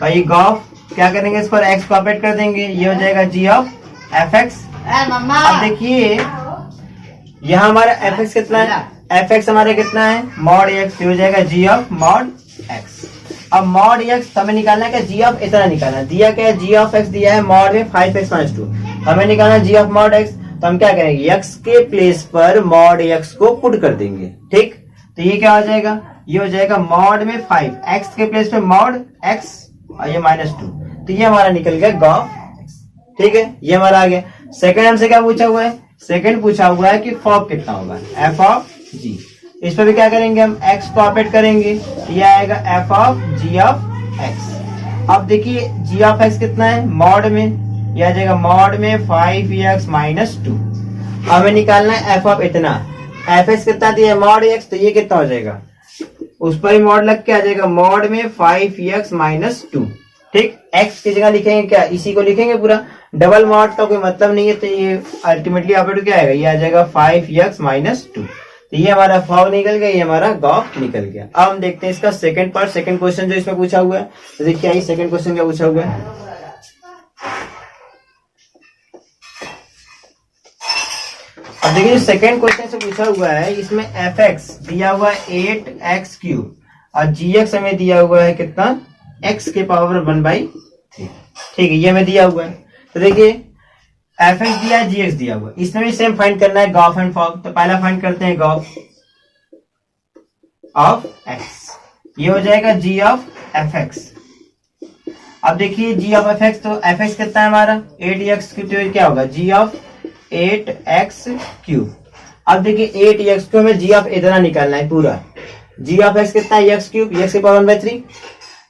Speaker 1: तो ये गॉफ क्या करेंगे, इस पर एक्स को ऑपरेट कर देंगे, ये हो जाएगा जी ऑफ एफ एक्स। अब देखिए यहाँ हमारा एफ एक्स कितना है, एफ एक्स हमारा कितना है मॉड एक्स, हो जाएगा जी ऑफ मॉड एक्स। अब मॉड एक्स हमें निकालना है क्या, जी ऑफ इतना निकालना है, दिया क्या है जी ऑफ एक्स दिया है मॉड में 5x-2, हमें निकालना है जी ऑफ मॉड एक्स। तो हम क्या करेंगे, एक्स के प्लेस पर मॉड एक्स को पुट कर देंगे। ठीक, तो ये क्या हो जाएगा, ये हो जाएगा मॉड में 5, एक्स के प्लेस पे मॉड एक्स और ये -2, तो ये हमारा निकल गया गॉफ एक्स। ठीक है, ये हमारा आ गया। सेकंड हमसे क्या पूछा हुआ है, सेकंड पूछा हुआ है कि फॉग कितना होगा, एफ ऑफ जी। इस पर भी क्या करेंगे, हम एक्स को ऑपरेट करेंगे, ये आएगा F of G of X. अब देखिए जी ऑफ एक्स कितना है मॉड में, यह आ जाएगा मॉड में 5x-2। हमें निकालना है एफ ऑफ इतना, एफ एक्स कितना दिया मॉड एक्स, तो ये कितना हो जाएगा, उस पर ही मॉड लग के आ जाएगा मॉड में 5x-2। ठीक, एक्स की जगह लिखेंगे क्या, इसी को लिखेंगे पूरा, डबल मॉड का कोई मतलब नहीं है, तो ये अल्टीमेटली ऑपरेट क्या आएगा, ये आ जाएगा 5x-2। तो ये हमारा फॉग निकल गया, ये हमारा गॉफ निकल गया। अब हम देखते हैं इसका सेकंड पार्ट, सेकंड क्वेश्चन जो इसमें पूछा हुआ है। तो देखिए आइए सेकंड क्वेश्चन क्या पूछा हुआ है। अब देखिए जो सेकंड क्वेश्चन से पूछा हुआ है, इसमें एफ एक्स दिया हुआ है 8x³ और जी एक्स हमें दिया हुआ है कितना, x के पावर 1/3। ठीक है, ये हमें दिया हुआ है। तो देखिए एफ एक्स दिया है, जी एक्स दिया हुआ है, इसमें भी सेम फाइंड करना है गॉफ एंड फॉग। तो पहला फाइंड करते हैं गॉफ ऑफ एक्स, ये हो जाएगा जी ऑफ एफ एक्स। अब देखिए जी ऑफ एफ एक्स, तो एफ एक्स कितना है हमारा 8x³, तो क्या होगा जी ऑफ 8x³। अब देखिए 8x को हमें जी ऑफ इतना निकालना है पूरा, जी ऑफ एक्स कितना है x³, x के पावर 1/3।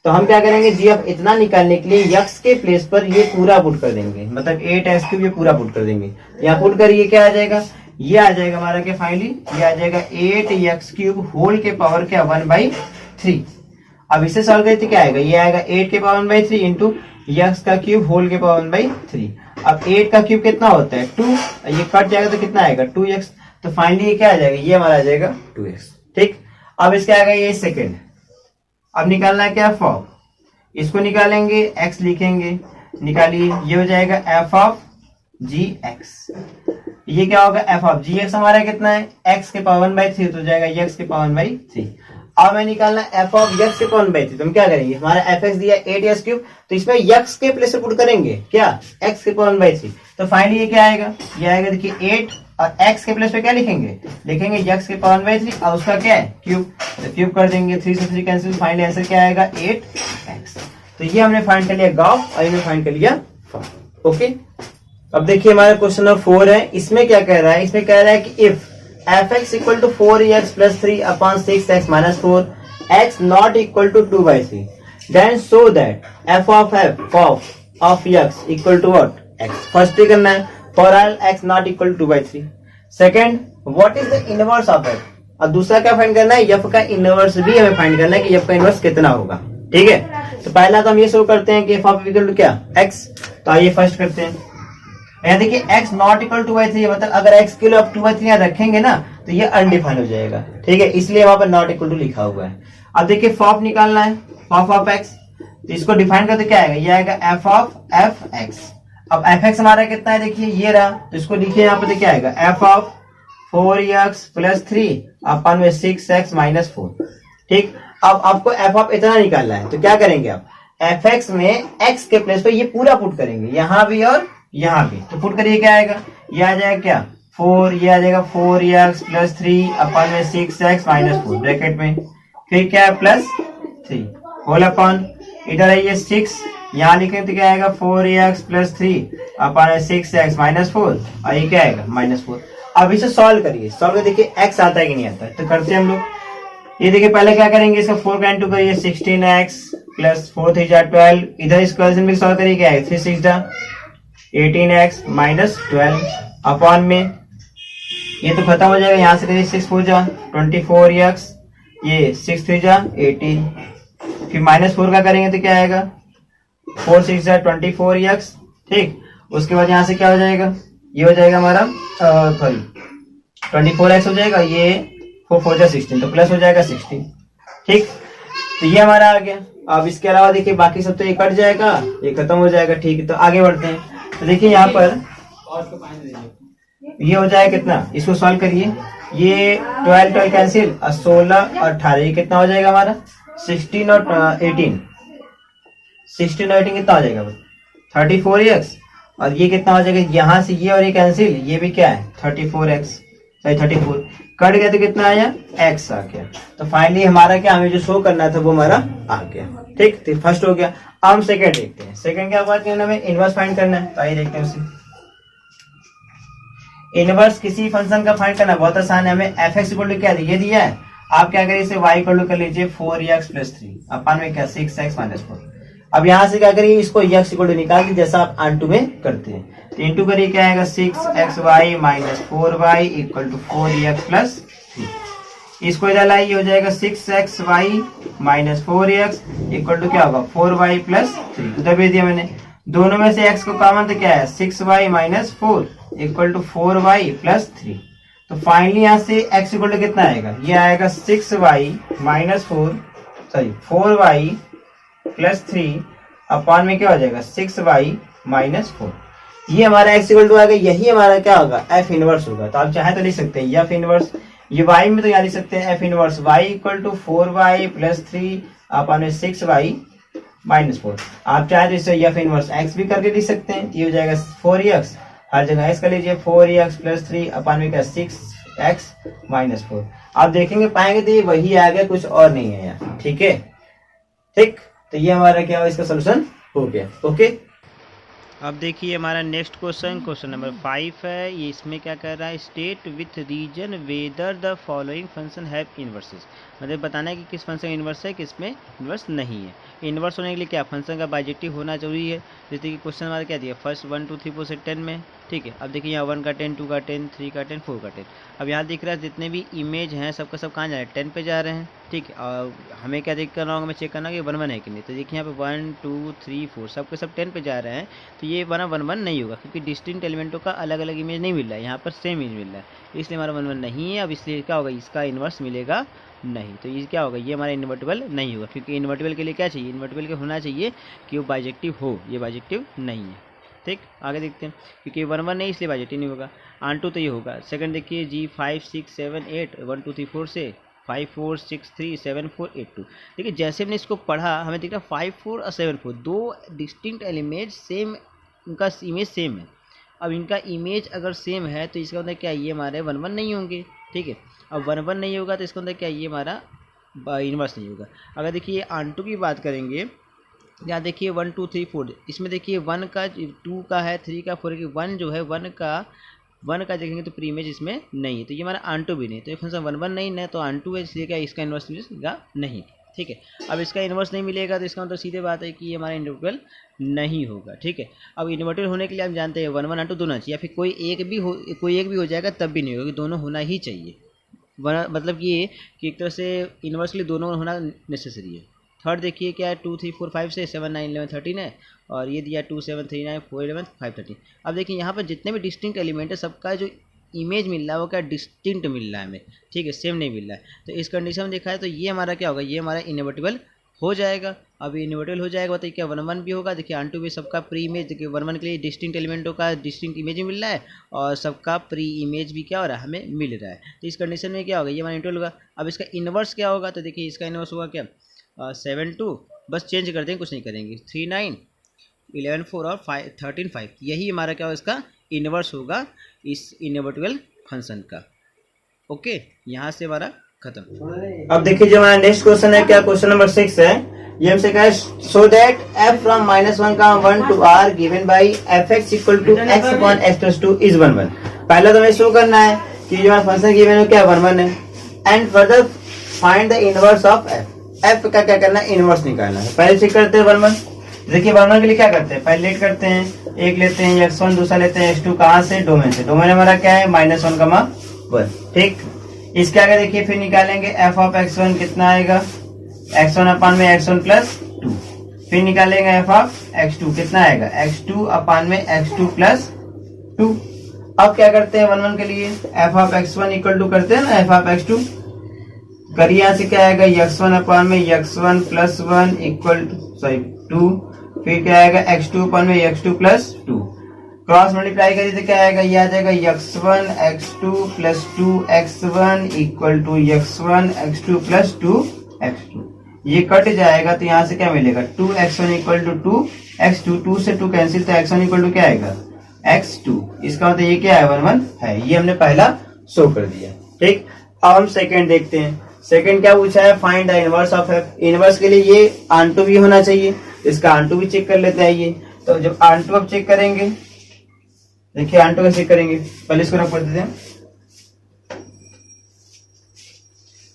Speaker 1: तो हम क्या करेंगे, जी ऑफ इतना निकालने के लिए x के प्लेस पर ये पूरा पुट कर देंगे, मतलब 8x³ ये पूरा पुट कर देंगे। यहाँ पुट करिए क्या आ जाएगा, ये आ जाएगा हमारा क्या फाइनली, ये आ जाएगा 8x³ होल के पावर क्या 1/3। अब इसे सॉल्व करते क्या आएगा, ये आएगा 8 के पावर 1/3 इंटू x का क्यूब होल के पावर 1/3। अब 8 का क्यूब कितना होता है 2, ये कट जाएगा तो कितना आएगा 2x। तो फाइनली ये क्या आ जाएगा, ये हमारा आ जाएगा 2x। ठीक, अब इसका आएगा ये सेकंड। अब निकालना है क्या फॉग, इसको निकालेंगे, x लिखेंगे, निकालिए, ये हो जाएगा f ऑफ जी एक्स। ये क्या होगा एफ ऑफ जी एक्स हमारा कितना है x के पावर 1/3, तो जाएगा x के पावर 1/3। अब हमें निकालना एफ ऑफ x के पावर 1/3, तो हम क्या करेंगे, हमारा एफ एक्स दिया 8x³, तो इसमें x के प्लेस पे पुट करेंगे क्या x के पावर 1/3। तो फाइनली ये क्या आएगा, ये आएगा देखिए 8 और x के प्लेस पे क्या लिखेंगे, लिखेंगे x के पावर 1/3 और उसका क्या है क्यूब, तो क्यूब कर देंगे, 3 से 3 कैंसिल, फाइनली आंसर क्या आएगा 8x। तो ये हमने फाइंड कर लिया गॉफ और ये फाइंड कर लिया फॉग। ओके, अब देखिए हमारा क्वेश्चन नंबर 4 है। इसमें क्या कह रहा है, इसमें कह रहा है कि if F x equal to 4x+3/6x-4 x not equal to 2/3 then so that f of x equal to what x। First ही करना है for all x not equal to 2/3। Second what is the inverse of f, और दूसरा क्या find करना है, f का inverse भी हमें फाइंड करना है कि f का इनवर्स कितना होगा। ठीक है, तो पहला तो हम ये शुरू करते हैं कि f ऑफ इक्वल टू क्या x। तो आइए फर्स्ट करते हैं, यहाँ देखिए x नॉट इक्वल टू 2/3, मतलब अगर x के लिए आप 2/3 यहाँ रखेंगे ना तो ये अनडिफाइंड हो जाएगा। ठीक है, इसलिए वहां पर नॉट इक्वल टू लिखा हुआ है। अब देखिए फॉफ निकालना है, फॉफ ऑफ x, तो इसको डिफाइन करते क्या आएगा, ये आएगा f ऑफ f x। अब एफ एक्स हमारा कितना है, देखिए ये रहा, तो इसको लिखिए यहाँ पे, देखिए आएगा एफ ऑफ 4x+3 अपन में 6x माइनस 4। ठीक, अब आपको एफ ऑफ इतना निकालना है, तो क्या करेंगे आप, एफ एक्स में x के प्लेस पे ये पूरा पुट करेंगे, यहाँ भी और यहाँ भी, तो पुट करिए क्या आएगा, ये आ जाएगा क्या 4, ये आ जाएगा 4x+3 अपन में 6x माइनस 4 ब्रैकेट में, फिर क्या है +3 होल अपॉन, इधर है ये 6, यहाँ लिखेंगे तो क्या आएगा 4x+3 अपन 6x माइनस 4, और ये क्या आएगा -4। अब इसे सॉल्व करिए, सॉल्व कर देखिए x आता है कि नहीं आता है, तो करते हैं हम लोग। ये देखिए पहले क्या करेंगे, इसका 4 का इंटू करिए, 16x प्लस 4 3 12, इधर इस क्वेश्चन में सॉल्व करिए, क्या है 3 6 18x माइनस 12 अपॉन में, ये तो खत्म हो जाएगा, यहाँ से करिए 6 4 24x, ये 6 3 18, फिर -4 का करेंगे तो क्या आएगा 4 6 24x। ठीक, उसके बाद यहाँ से क्या हो जाएगा, ये हो जाएगा हमारा सॉरी 24x हो जाएगा, ये 4 4 16, तो प्लस हो जाएगा 16। ठीक, तो ये हमारा आ गया। अब इसके अलावा देखिए बाकी सब तो ये कट जाएगा, ये खत्म हो जाएगा। ठीक है, तो आगे बढ़ते हैं। तो देखिए यहाँ पर ये हो जाएगा कितना, इसको सॉल्व करिए, ये 12 12 कैंसिल, 16 और 18, ये कितना हो जाएगा हमारा 16 और 18, 16 और 18 कितना हो जाएगा 34x, और ये कितना हो जाएगा, यहाँ से ये और ये कैंसिल, ये भी क्या है 34x, सही 34 कट गया तो कितना आया x आ गया। तो फाइनली हमारा क्या, हमें जो शो करना था वो हमारा आ गया। ठीक, तो फर्स्ट हो गया। अब हम सेकंड देखते हैं। सेकंड क्या बात करना, हमें इनवर्स फाइंड करना है, तो आइए देखते हैं उसे। इनवर्स किसी फंक्शन का फाइंड करना बहुत आसान है। हमें एफ एक्स इक्वल टू क्या ये दिया है, आप क्या करिए इसे y इक्वल टू कर लीजिए 4x+3 अपन में क्या 6x माइनस 4। अब यहाँ से क्या करिए, इसको x इक्वल टू निकाल के जैसा आप ऑन टू में करते हैं, तो इंटू करिए क्या आएगा 6xy minus 4y equal to 4x+3। इसको इधर लाइए, हो जाएगा 6xy minus 4x equal to क्या होगा 4y+3। उधर भेज दिया मैंने, दोनों में से x को कॉमन तो क्या है 6y minus 4 equal to 4y+3। तो फाइनली यहाँ से x इक्वल टू कितना आएगा, ये आएगा 6y माइनस 4y+3 अपॉन में क्या हो जाएगा 6y माइनस 4। ये हमारा x इक्वल टू आएगा, यही हमारा क्या होगा f इनवर्स होगा। तो आप चाहे तो लिख सकते हैं f इनवर्स, ये y में तो यहाँ लिख सकते हैं f inverse y equal to 4y+3 upon में 6y माइनस 4। आप चाहे तो इसे f इनवर्स x भी करके लिख सकते हैं, ये हो जाएगा 4x, हर जगह x कर लीजिए 4x+3 अपॉन में क्या 6x माइनस 4। आप देखेंगे पाएंगे तो ये वही आ गया, कुछ और नहीं है यहाँ। ठीक है, ठीक, तो ये हमारा क्या हो, इसका सोल्यूशन हो गया। ओके,
Speaker 2: अब देखिए हमारा नेक्स्ट क्वेश्चन नंबर 5 है। ये इसमें क्या कर रहा है, state with reason whether the following function have inverses, मतलब बताना है कि किस फंक्शन इनवर्स है किस में इनवर्स नहीं है। इनवर्स होने के लिए क्या फंक्शन का बाइजेक्टिव होना जरूरी है। जैसे कि क्वेश्चन हमारा क्या दिया, फर्स्ट 1 2 3 4 से 10 में। ठीक है, अब देखिए यहाँ 1 का 10, 2 का 10, 3 का 10, 4 का 10। अब यहाँ दिख रहा है जितने भी इमेज हैं सबका सब कहाँ जा रहे हैं 10 पे जा रहे हैं। ठीक है, और हमें क्या देख करना होगा, हमें चेक करना होगा कि 1 1 है कि नहीं। तो देखिए यहाँ पे 1 2 3 4 सबके सब 10 पे जा रहे हैं, तो ये बना 1 1 नहीं होगा, क्योंकि डिस्टिंक्ट एलिमेंटों का अलग अलग इमेज नहीं मिल रहा है, यहाँ पर सेम इमेज मिल रहा है, इसलिए हमारा 1 1 नहीं है। अब इसलिए क्या होगा, इसका इन्वर्स मिलेगा नहीं, तो ये क्या होगा, ये हमारा इन्वर्टिबल नहीं होगा, क्योंकि इन्वर्टिबल के लिए क्या चाहिए, इन्वर्टिबल के होना चाहिए कि वो बाइजेक्टिव हो, ये बाइजेक्टिव नहीं है। ठीक, आगे देखते हैं, क्योंकि 1 1 नहीं इसलिए बाइजेक्टिव नहीं होगा। ऑन टू तो ये होगा। सेकंड देखिए जी 5 6 7 8 1 2 3 4 से 5 4 6 3 7 4 8 2। देखिए जैसे हमने इसको पढ़ा हमें दिख रहा 5 4 और 7 4 दो डिस्टिंक्ट एलिमेंट सेम, उनका इमेज सेम है। अब इनका इमेज अगर सेम है तो इसका मतलब क्या, ये हमारे 1 1 नहीं होंगे। ठीक है, अब 1 1 नहीं होगा तो इसका मतलब क्या, ये हमारा इन्वर्स नहीं होगा। अगर देखिए ऑन टू की बात करेंगे, यहाँ देखिए 1 2 3 4, इसमें देखिए 1 का 2 का है 3 का 4 की 1 जो है 1 का देखेंगे तो प्री इमेज इसमें नहीं है, तो ये हमारा ऑन टू भी नहीं, तो ये फंक्शन 1 1 नहीं है तो ऑन टू है, इसलिए क्या इसका इन्वर्स मिलेगा नहीं। ठीक है, अब इसका इन्वर्स नहीं मिलेगा तो इसका मतलब सीधे बात है कि ये हमारा इन्वर्टिबल नहीं होगा। ठीक है, अब इन्वर्टिबल होने के लिए हम जानते हैं 1 1 ऑन टू दोनों चाहिए, या फिर कोई एक भी हो जाएगा तब भी नहीं होगा, दोनों होना ही चाहिए। मतलब ये कि एक तरह से इन्वर्स के लिए दोनों होना नेसेसरी है। थर्ड देखिए क्या है 2 3 4 5 से 7 9 11 13 है, और ये दिया 2 7 3 9 4 11 5 13। अब देखिए यहाँ पर जितने भी डिस्टिंक्ट एलिमेंट है सबका जो इमेज मिल रहा है वो क्या डिस्टिंक्ट मिल रहा है हमें। ठीक है, सेम नहीं मिल रहा है, तो इस कंडीशन में देखा है तो ये हमारा क्या होगा, ये हमारा इनवर्टिबल हो जाएगा। अब ये इन्वर्टिबल हो जाएगा, बताइए क्या 1 1 भी होगा। देखिए ऑन टू भी सबका प्री इमेज, देखिए 1 1 के लिए डिस्टिंक्ट एलिमेंटों का डिस्टिंक्ट इमेज मिल रहा है और सबका प्री इमेज भी क्या हो रहा है, हमें मिल रहा है। तो इस कंडीशन में क्या होगा, ये हमारा इंटरवल होगा। अब इसका इन्वर्स क्या होगा, तो देखिए इसका इन्वर्स होगा क्या 7 2, बस चेंज कर देंगे, कुछ नहीं करेंगे, 3 9 11 4 और 13 5, यही हमारा क्या होगा इसका इन्वर्स होगा इस इनवर्टिबल फंक्शन का। ओके, यहाँ से हमारा खत्म। अब देखिए जो हमारा नेक्स्ट क्वेश्चन है, क्या क्वेश्चन नंबर 6 है। ये हमसे कहा है so that f from -1, 1 to r given by fx equal to x upon x plus 2 is 1 1। पहले तो हमें शो करना है कि जो हमारा फंक्शन गिवन है क्या 1 1 है, and further find the inverse of f। f का क्या करना है, इनवर्स निकालना है। पहले चेक करते हैं 1 1। देखिए 1 1 के लिए क्या करते हैं, पहले लेट करते हैं, एक लेते हैं x1, दूसरा लेते हैं x2, कहाँ से, डोमेन से। डोमेन हमारा क्या है -1, 1, ठीक। इसके आगे देखिए फिर निकालेंगे f ऑफ x1 कितना आएगा, x1 अपान में x1 प्लस 2। फिर निकालेंगे f ऑफ x2 कितना आएगा, x2 अपान में x2 प्लस 2। अब क्या करते हैं 1 1 के लिए, f of x1 equal to करते हैं ना f ऑफ x2, करिए यहाँ से क्या आएगा x1 अपान में x1 प्लस 1 इक्वल टू 2। फिर क्या आएगा x2 अपान में x2 प्लस 2, क्रॉस मल्टीप्लाई करिए तो क्या आएगा, ये आ जाएगा x1 x2 plus 2 x1 equal to x1 x2 plus 2 x2। ये कट जाएगा तो यहाँ से क्या मिलेगा 2x1 इक्वल टू 2x2, 2 से 2 कैंसिल, तो x1 इक्वल टू क्या आएगा x2। इसका मतलब ये क्या है 1 1 है, ये हमने पहला शो कर दिया, ठीक। अब हम सेकंड देखते हैं। सेकंड क्या पूछा है, find the inverse of f। Inverse के लिए ये ऑन भी होना चाहिए, इसका ऑन भी चेक कर लेते हैं। ये तो जब ऑन अब चेक करेंगे, देखिए ऑन का चेक करेंगे, पहले इसको रख कर देते हैं।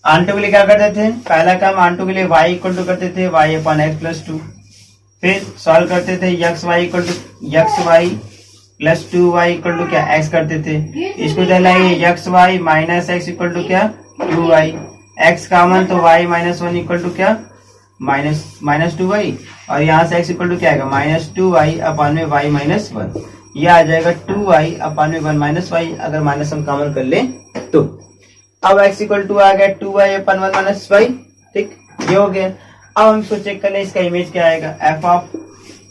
Speaker 2: ऑन के लिए क्या करते थे, पहला काम ऑन के लिए y इक्वल टू करते थे y अपॉन x प्लस 2। फिर सॉल्व करते थे x y equal to x y plus 2y equal to क्या x करते थे। इसको लाइए x y minus x equal to क्या 2y, x कॉमन तो y माइनस 1 इक्वल टू क्या माइनस 2y, और यहाँ से x इक्वल टू क्या आएगा -2y अपॉन में y माइनस 1। यह आ जाएगा 2y अपॉन में 1 माइनस y, अगर माइनस हम कॉमन कर लें तो। अब x इक्वल टू आ गया 2y अपॉन 1 माइनस y, ठीक, ये हो गया। अब हम इसको चेक कर लें, इसका इमेज क्या आएगा f of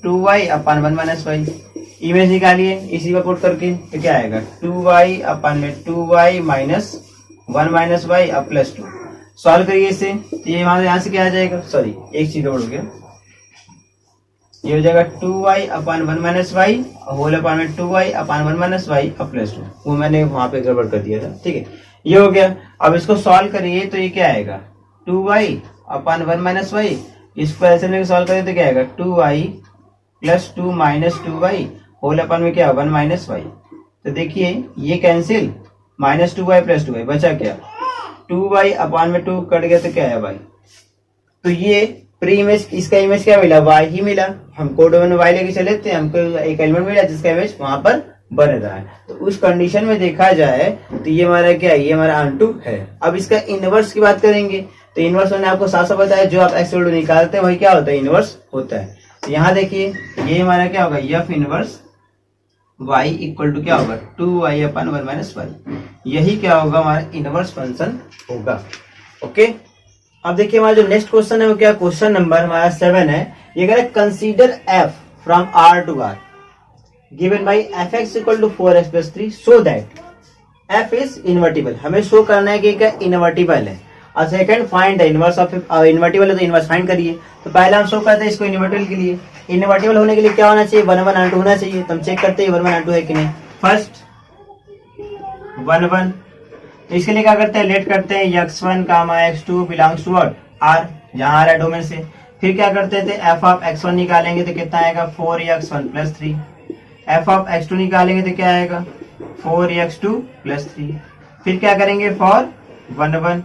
Speaker 2: 2y upon 1 minus y। Image निकालिए इसी को पुट करके, तो क्या आएगा 2y अपॉन में 2y माइनस 1 माइनस y अब प्लस 2। सॉल्व करिए इसे, तो ये यहाँ से क्या आ जाएगा, सॉरी एक चीज और हो गया, ये हो जाएगा 2y upon 1 minus y whole upon में 2y अपॉन 1 माइनस y अब प्लस 2। वो मैंने वहां पे गड़बड़ कर दिया था, ठीक है, ये हो गया। अब इसको सॉल्व करिए तो ये क्या आएगा 2y अपॉन 1 माइनस y। इसको ऐसे लेके सॉल्व करिए तो क्या आएगा 2y plus 2 minus 2y whole upon में क्या 1 माइनस y। तो देखिए ये cancel, minus 2y plus 2y बचा क्या 2y अपॉन में 2 कट गया तो क्या है y। तो ये प्री इमेज, इसका इमेज क्या मिला y ही मिला। हम कोड में y लेके चले थे, हमको एक एलिमेंट मिला जिसका इमेज वहां पर बन रहा है। तो उस कंडीशन में देखा जाए तो ये हमारा क्या है, ये हमारा ऑन है। अब इसका इनवर्स की बात करेंगे तो इनवर्स मैंने आपको साफ साफ बताया, जो आप x निकालते हैं वही क्या होता है इनवर्स होता है। तो यहाँ देखिए ये हमारा क्या होगा f inverse y equal to क्या होगा 2y अपन 1 माइनस 1, यही क्या होगा हमारा इनवर्स फंक्शन होगा। ओके, अब देखिए हमारा जो नेक्स्ट क्वेश्चन है वो क्या, क्वेश्चन नंबर हमारा 7 है। ये कह रहा है consider f from r to r given by fx equal to 4x plus 3 so that f is invertible. हमें शो करना है कि क्या इन्वर्टिबल है। और second find the inverse of, invertible है तो इनवर्स फाइंड करिए। तो पहला हम शो करते हैं इसको इन्वर्टिबल के लिए। इन्वर्टिबल होने के लिए क्या होना चाहिए 1 1 और 2 होना चाहिए। तो हम चेक करते हैं 1 1 और 2 है कि नहीं। फर्स्ट 1 1, इसके लिए क्या करते हैं लेट करते हैं x1 x2 belongs to what r, जहां आ रहा है डोमेन से। फिर क्या करते थे f ऑफ x1 निकालेंगे तो कितना आएगा 4x1 plus 3। f of x2 निकालेंगे तो क्या आएगा 4x2 प्लस 3। फिर क्या करेंगे फॉर 1 1,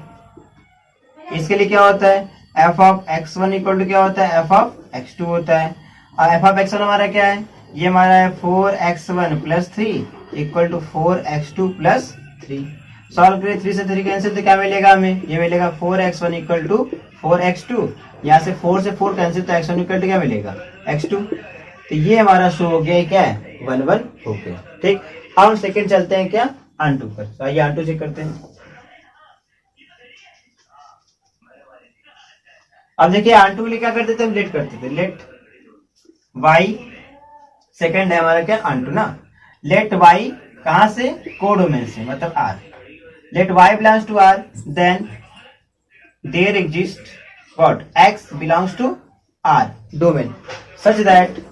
Speaker 2: इसके लिए क्या होता है f of x1 equal to क्या होता है f ऑफ x2 होता है। और f ऑफ x1 हमारा क्या है, ये हमारा है 4x1 plus 3 equal to 4x2 plus 3। Solve करिए 3 से 3 कैंसिल तो क्या मिलेगा हमें, ये मिलेगा 4x1 इक्वल टू 4x2। यहाँ से 4 से 4 कैंसिल तो x1 इक्वल टू क्या मिलेगा x2। तो ये हमारा शो हो गया क्या है 1 1 हो गया, ठीक। अब हम सेकंड चलते हैं क्या ऑन2 पर। तो आइए ऑन2 चेक करते हैं।
Speaker 1: अब देखिए R2 के लिए क्या करते थे, हम लेट करते थे, लेट y सेकंड है हमारा क्या R2 ना, लेट y कहां से, कोडोमेन से, मतलब R, let y belongs to R, then there exist what, x belongs to R domain such that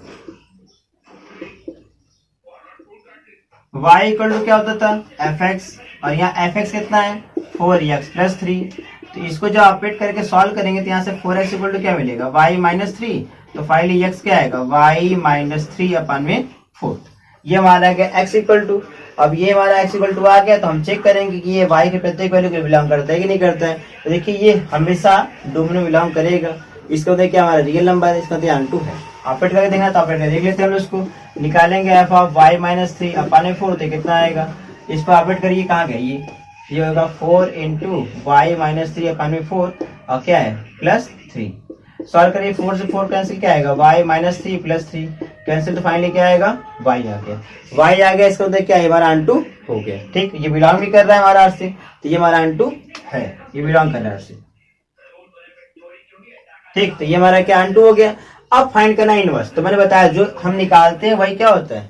Speaker 1: y equal to क्या होता था fx, और यहाँ fx कितना है 4x प्लस 3, तो इसको जब ऑपरेट करके सॉल्व करेंगे तो यहाँ से 4x इक्वल टू क्या मिलेगा y माइनस 3, तो फाइनली x क्या आएगा y माइनस 3 अपन में 4, ये हमारा आ गया x इक्वल टू। अब ये हमारा x इक्वल टू आ गया तो हम चेक करेंगे कि ये y के प्रत्येक वैल्यू को बिलोंग करता है कि नहीं करता है, तो देखिए ये हमेशा डोमेन में बिलोंग करेगा। इसको देखिए हमारा रियल नंबर है, इसका R2 है, ऑपरेट करके देखना तो ऑपरेट करके देख लेते हैं हम उसको, निकालेंगे f ऑफ y माइनस 3 अपन में 4 तो कितना आएगा, इसको ऑपरेट करिए कहाँ गए ये होगा 4 इंटू वाई माइनस 3 अपन में 4 और क्या है प्लस 3, सॉल्व करिए 4 से 4 कैंसिल, क्या आएगा y माइनस 3 प्लस 3 कैंसिल, तो फाइनली क्या आएगा y आ गया, y आ गया, इसको देख क्या है हमारा R2 हो गया। ठीक, ये बिलोंग भी कर रहा है हमारा R से, तो ये हमारा R2 है, ये बिलोंग कर रहा है R से। ठीक, तो ये हमारा क्या R2 हो गया। अब फाइंड करना इनवर्स, तो मैंने बताया जो हम निकालते हैं वही क्या होता है,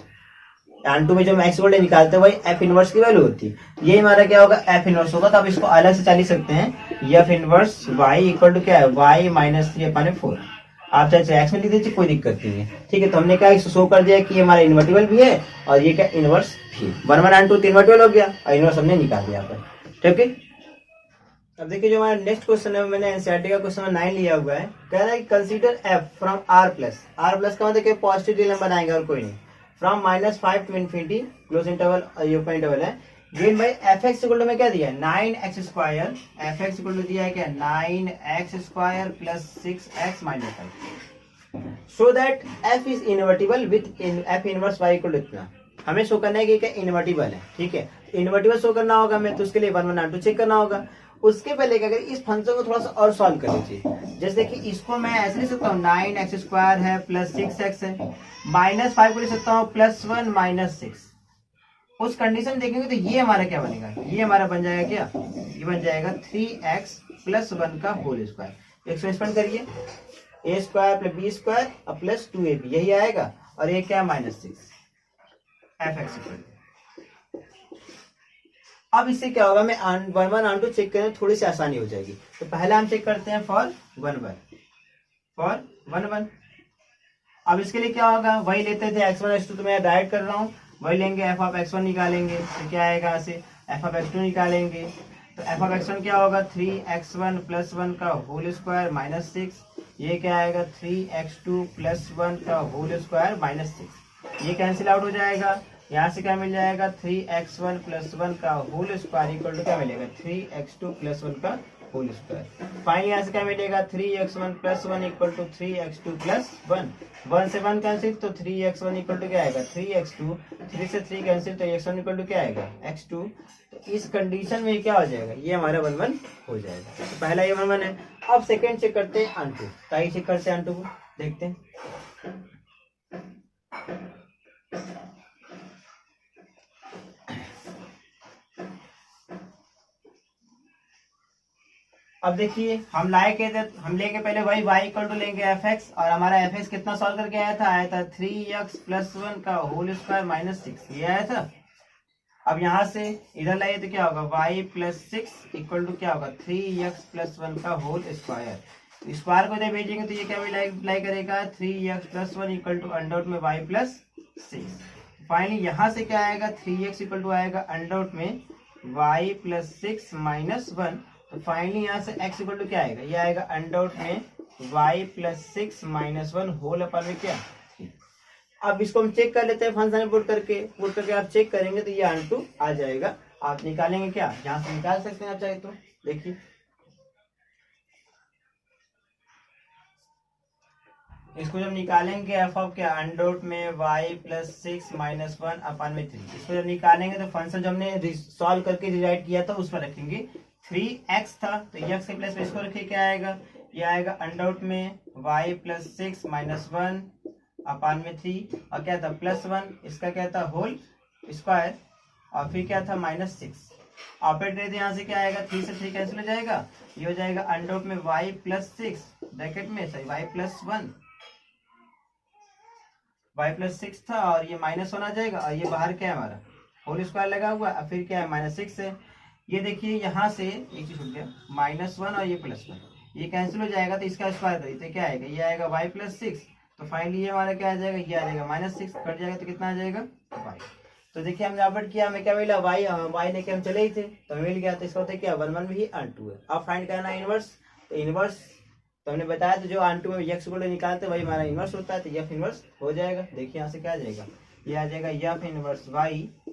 Speaker 1: R2 में जो हम x वोल्टेज निकालते हैं वही f इनवर्स की वैल्यू होती है, ये हमारा क्या होगा f इनवर्स होगा, तो आप इसको अलग से चल सकते हैं, ये f inverse y equal to क्या है y माइनस 3 अपन 4, आप चाहे x में लिख दीजिए कोई दिक्कत नहीं है। ठीक है, तो हमने क्या इसको शो कर दिया कि ये हमारा इन्वर्टिबल भी है और ये क्या इनवर्स भी है, 1 1 R2 इन्वर्टिबल हो गया और इनवर्स हमने निकाल दिया यहाँ पर। ठीक है, अब देखिए जो हमारा नेक्स्ट क्वेश्चन है, मैंने एनसीईआरटी का क्वेश्चन नंबर 9 लिया हुआ है, कह रहा है consider f from r plus का मतलब पॉजिटिव रियल नंबर आएंगे और कोई नहीं, from -5 to infinity close interval और ओपन इंटरवल है, given by fx equal to में क्या दिया है 9x square, fx equal to दिया है क्या 9x square plus 6x minus 5, so that f is invertible with f inverse y equal to इतना, हमें शो करना है कि क्या इन्वर्टिबल है। ठीक है, इन्वर्टिबल शो करना होगा हमें, तो उसके लिए 1 1 R2 चेक करना होगा। उसके पहले क्या करें, इस फंक्शन को थोड़ा सा और सॉल्व कर लीजिए, जैसे कि इसको मैं ऐसे लिख सकता हूँ 9x स्क्वायर है प्लस 6x है, -5 को लिख सकता हूँ +1 माइनस 6, उस कंडीशन देखेंगे तो ये हमारा क्या बनेगा, ये हमारा बन जाएगा क्या, ये बन जाएगा 3x प्लस 1 का होल स्क्वायर, इसको एक्सपेंड करिए a square plus b square और प्लस 2ab, यही आएगा, और ये क्या -6 fx इक्वल। अब इससे क्या होगा, मैं 1 1 R2 चेक करें थोड़ी सी आसानी हो जाएगी, तो पहले हम चेक करते हैं फॉर 1 1। अब इसके लिए क्या होगा, वही लेते थे x1 x2, तो मैं डायरेक्ट कर रहा हूँ, वही लेंगे f ऑफ x1 निकालेंगे, तो क्या आएगा यहाँ से f ऑफ x2 निकालेंगे, तो f ऑफ x1 क्या होगा 3x1 प्लस 1 का होल स्क्वायर माइनस 6, ये क्या आएगा 3x2 प्लस 1 का होल स्क्वायर माइनस 6, ये कैंसिल आउट हो जाएगा, यहाँ से क्या मिल जाएगा 3x1 प्लस 1 का होल स्क्वायर इक्वल टू क्या मिलेगा 3x2 प्लस 1 का होल स्क्वायर, फाइनली यहाँ से क्या मिलेगा 3x1 plus 1 equal to 3x2 plus 1 से 1 कैंसिल, तो 3x1 इक्वल टू क्या आएगा 3x2, 3 से 3 कैंसिल, तो x1 इक्वल टू क्या आएगा x2, तो इस कंडीशन में क्या हो जाएगा, ये हमारा 1 1 हो जाएगा, तो पहला ये 1 1 है। अब सेकेंड चेक करते हैं R2, ताकि चेक करते हैं R2 को, देखते हैं। अब देखिए हम लेके पहले वही y इक्वल टू लेंगे fx, और हमारा fx कितना सॉल्व करके आया था 3x प्लस 1 का होल स्क्वायर माइनस 6, ये आया था। अब यहाँ से इधर लाइए तो क्या होगा y प्लस 6 इक्वल टू क्या होगा 3x प्लस 1 का होल स्क्वायर, स्क्वायर को इधर भेजेंगे तो ये क्या अप्लाई करेगा 3x plus 1 equal to under में y प्लस 6, फाइनली यहाँ से क्या आएगा 3x इक्वल टू आएगा अंडर में y प्लस 6 माइनस 1, तो फाइनली यहाँ से x इक्वल टू क्या आएगा, ये आएगा अंडर में y प्लस 6 माइनस 1 होल अपर में क्या 3। अब इसको हम चेक कर लेते हैं फंक्शन पुट करके आप चेक करेंगे तो ये R2 आ जाएगा, आप निकालेंगे क्या, यहाँ से निकाल सकते हैं आप चाहे तो, देखिए इसको जब निकालेंगे f ऑफ क्या अंडर में y प्लस 6 माइनस 1 अपन में 3, इसको जब निकालेंगे तो फंक्शन जो हमने सॉल्व करके डिवाइड किया था उस पर रखेंगे, 3x था तो x के प्लस में इसको रखे क्या आएगा, ये आएगा अंडर में y प्लस 6 माइनस 1 अपान में 3, और क्या था प्लस 1, इसका क्या था होल स्क्वायर, और फिर क्या था माइनस 6, ऑपरेट करते यहाँ से क्या आएगा 3 से 3 कैंसिल हो जाएगा, ये हो जाएगा अंडर में y प्लस 6 ब्रैकेट में सही y+1 y+6 था और ये माइनस होना जाएगा और ये बाहर क्या है हमारा होल स्क्वायर लगा हुआ और फिर क्या है -6 है। ये देखिए यहाँ से एक चीज छूट गया -1 और ये +1 ये कैंसिल हो जाएगा तो इसका स्क्वायर करिए तो क्या आएगा ये आएगा y+6 तो फाइनली ये हमारा क्या आ जाएगा ये आ जाएगा -6 कट जाएगा तो कितना आ जाएगा y। तो देखिए हमने अपडेट किया हमें क्या मिला y लेके हम चले ही थे तो मिल गया तो इसका होता है क्या 1 भी R2 है। अब फाइंड करना इनवर्स तो इनवर्स तो हमने बताया तो जो R2 में x को निकालते वही हमारा इनवर्स होता है तो f इनवर्स हो जाएगा। देखिए यहाँ से क्या आ जाएगा ये आ जाएगा f inverse y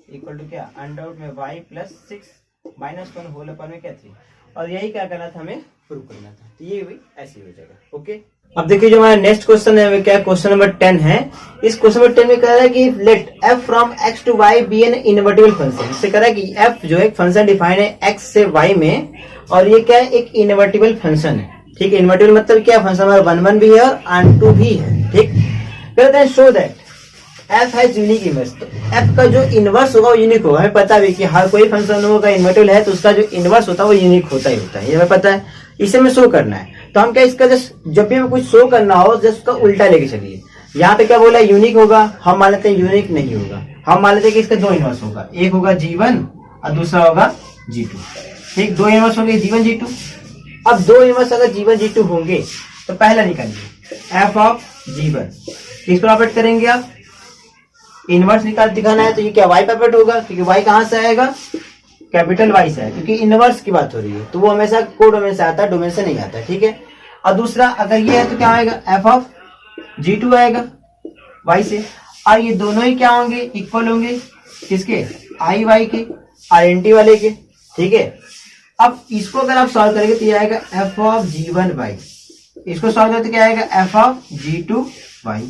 Speaker 1: equal to क्या अंडर में y+6 -1 होल अपर में क्या 3 और यही क्या करना था हमें प्रूव करना था तो ये भी ऐसे ही हो जाएगा। ओके अब देखिए जो हमारा नेक्स्ट क्वेश्चन है क्या क्वेश्चन नंबर 10 है। इस क्वेश्चन नंबर 10 में कह रहा है कि let f from x to y be an invertible function. इससे कह रहा है कि f जो एक फंक्शन डिफाइन है x से y में और ये क्या है एक इनवर्टिबल फंक्शन है। ठीक है इनवर्टिबल मतलब क्या फंक्शन हमारा 1 भी है और R2 भी है। ठीक कहते हैं show that f has unique inverse. तो f का जो इनवर्स होगा वो यूनिक होगा। हमें पता भी कि हर कोई फंक्शन होगा इनवर्टिबल है तो उसका जो इनवर्स होता है वो यूनिक होता ही होता है ये हमें पता है। इसे हमें शो करना है तो हम क्या इसका जस्ट जब भी हमें कुछ शो करना हो जस्ट उसका उल्टा लेके चलिए। यहाँ पे क्या बोला यूनिक होगा हम मान लेते हैं यूनिक नहीं होगा हम मान लेते हैं कि इसका 2 इनवर्स होगा एक होगा G1 और दूसरा होगा G2। ठीक 2 इनवर्स होंगे G1 G2। अब 2 इनवर्स अगर G1 G2 होंगे तो पहला निकालिए f ऑफ G1 किस पर ऑपरेट करेंगे आप इनवर्स निकाल दिखाना है तो ये क्या y पर ऑपरेट होगा क्योंकि y कहाँ से आएगा कैपिटल Y से है क्योंकि इनवर्स की बात हो रही है तो वो हमेशा को डोमेन से आता है डोमेन से नहीं आता है। ठीक है और दूसरा अगर ये है तो क्या आएगा f ऑफ G2 आएगा y से और ये दोनों ही क्या होंगे इक्वल होंगे किसके i y के RNT वाले के। ठीक है अब इसको अगर आप सॉल्व करेंगे तो ये आएगा f ऑफ G1 y इसको सॉल्व करें तो क्या आएगा f ऑफ G2 y।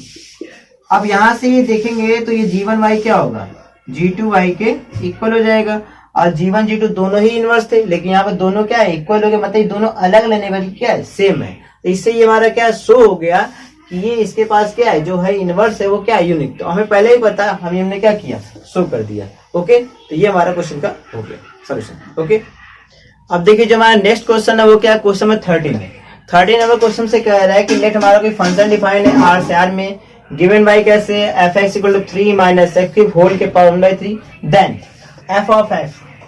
Speaker 1: अब यहां से ये देखेंगे तो ये G1 y क्या होगा G2 y के इक्वल हो जाएगा और G1 G2 दोनों ही इनवर्स थे लेकिन यहाँ पर दोनों क्या है इक्वल हो गए मतलब दोनों अलग लेने वाली क्या है सेम है। तो इससे ये हमारा क्या शो हो गया कि ये इसके पास क्या है जो है इनवर्स है वो क्या है यूनिक। तो हमें पहले ही पता हमने क्या किया शो कर दिया। ओके तो ये हमारा क्वेश्चन का हो गया सोल्यूशन। ओके अब देखिए जो हमारा नेक्स्ट क्वेश्चन है वो क्या क्वेश्चन नंबर 13 है। 13 नंबर क्वेश्चन से कह रहा है कि लेट हमारा कोई फंक्शन डिफाइन है R से R में गिवन बाय कैसे f(x) = 3 - x³ होल के power 1/3 then f of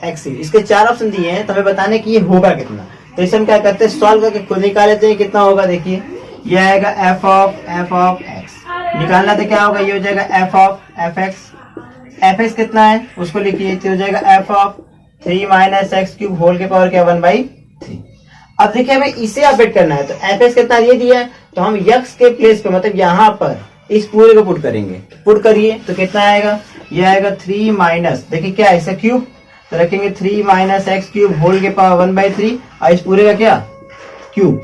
Speaker 1: x। इसके 4 ऑप्शन दिए हैं तो हमें बताने की ये होगा कितना। तो इसे हम क्या करते हैं सॉल्व करके खुद निकाल लेते हैं कितना होगा। देखिए ये आएगा f ऑफ x निकालना तो क्या होगा ये हो जाएगा f ऑफ fx कितना है उसको लिखिए तो हो जाएगा f ऑफ 3 - x³ होल के पावर क्या 1/3। अब देखिए हमें इसे अपडेट करना है तो fx कितना ये दिया है तो हम x के प्लेस पे मतलब यहाँ पर इस पूरे को पुट करेंगे। पुट करिए तो कितना आएगा ये आएगा 3 माइनस देखिए क्या है इसका क्यूब तो रखेंगे 3 - x³ होल के पावर 1/3 और इस पूरे का क्या क्यूब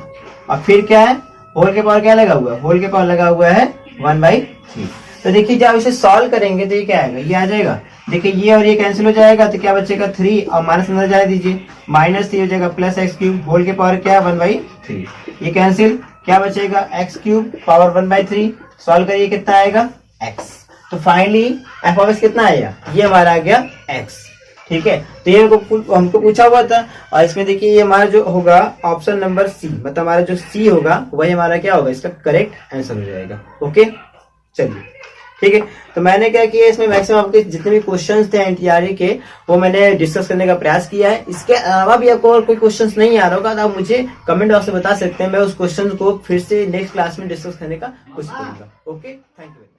Speaker 1: और फिर क्या है होल के पावर क्या लगा हुआ है होल के पावर लगा हुआ है 1/3। तो देखिए जब इसे सॉल्व करेंगे तो ये क्या आएगा ये आ जाएगा। देखिए ये और ये कैंसिल हो जाएगा तो क्या बचेगा 3 और माइनस अंदर जाने दीजिए -3 हो जाएगा प्लस x³ होल के पावर क्या 1/3 ये कैंसिल क्या बचेगा x³ पावर 1/3 सॉल्व करिए कितना आएगा x। तो फाइनली f ऑफ x कितना आएगा ये हमारा आ गया x। ठीक है तो ये हमको पूछा हुआ था और इसमें देखिए ये हमारा जो होगा ऑप्शन नंबर सी मतलब हमारा जो सी होगा वही हमारा क्या होगा इसका करेक्ट आंसर हो जाएगा। ओके चलिए ठीक है तो मैंने क्या किया इसमें मैक्सिमम आपके जितने भी क्वेश्चंस थे एनटीआरई के वो मैंने डिस्कस करने का प्रयास किया है। इसके अलावा भी आपको और कोई क्वेश्चंस नहीं आ रहा होगा तो आप मुझे कमेंट बॉक्स में बता सकते हैं मैं उस क्वेश्चन को फिर से नेक्स्ट क्लास में डिस्कस करने का कोशिश करूंगा। Okay thank you.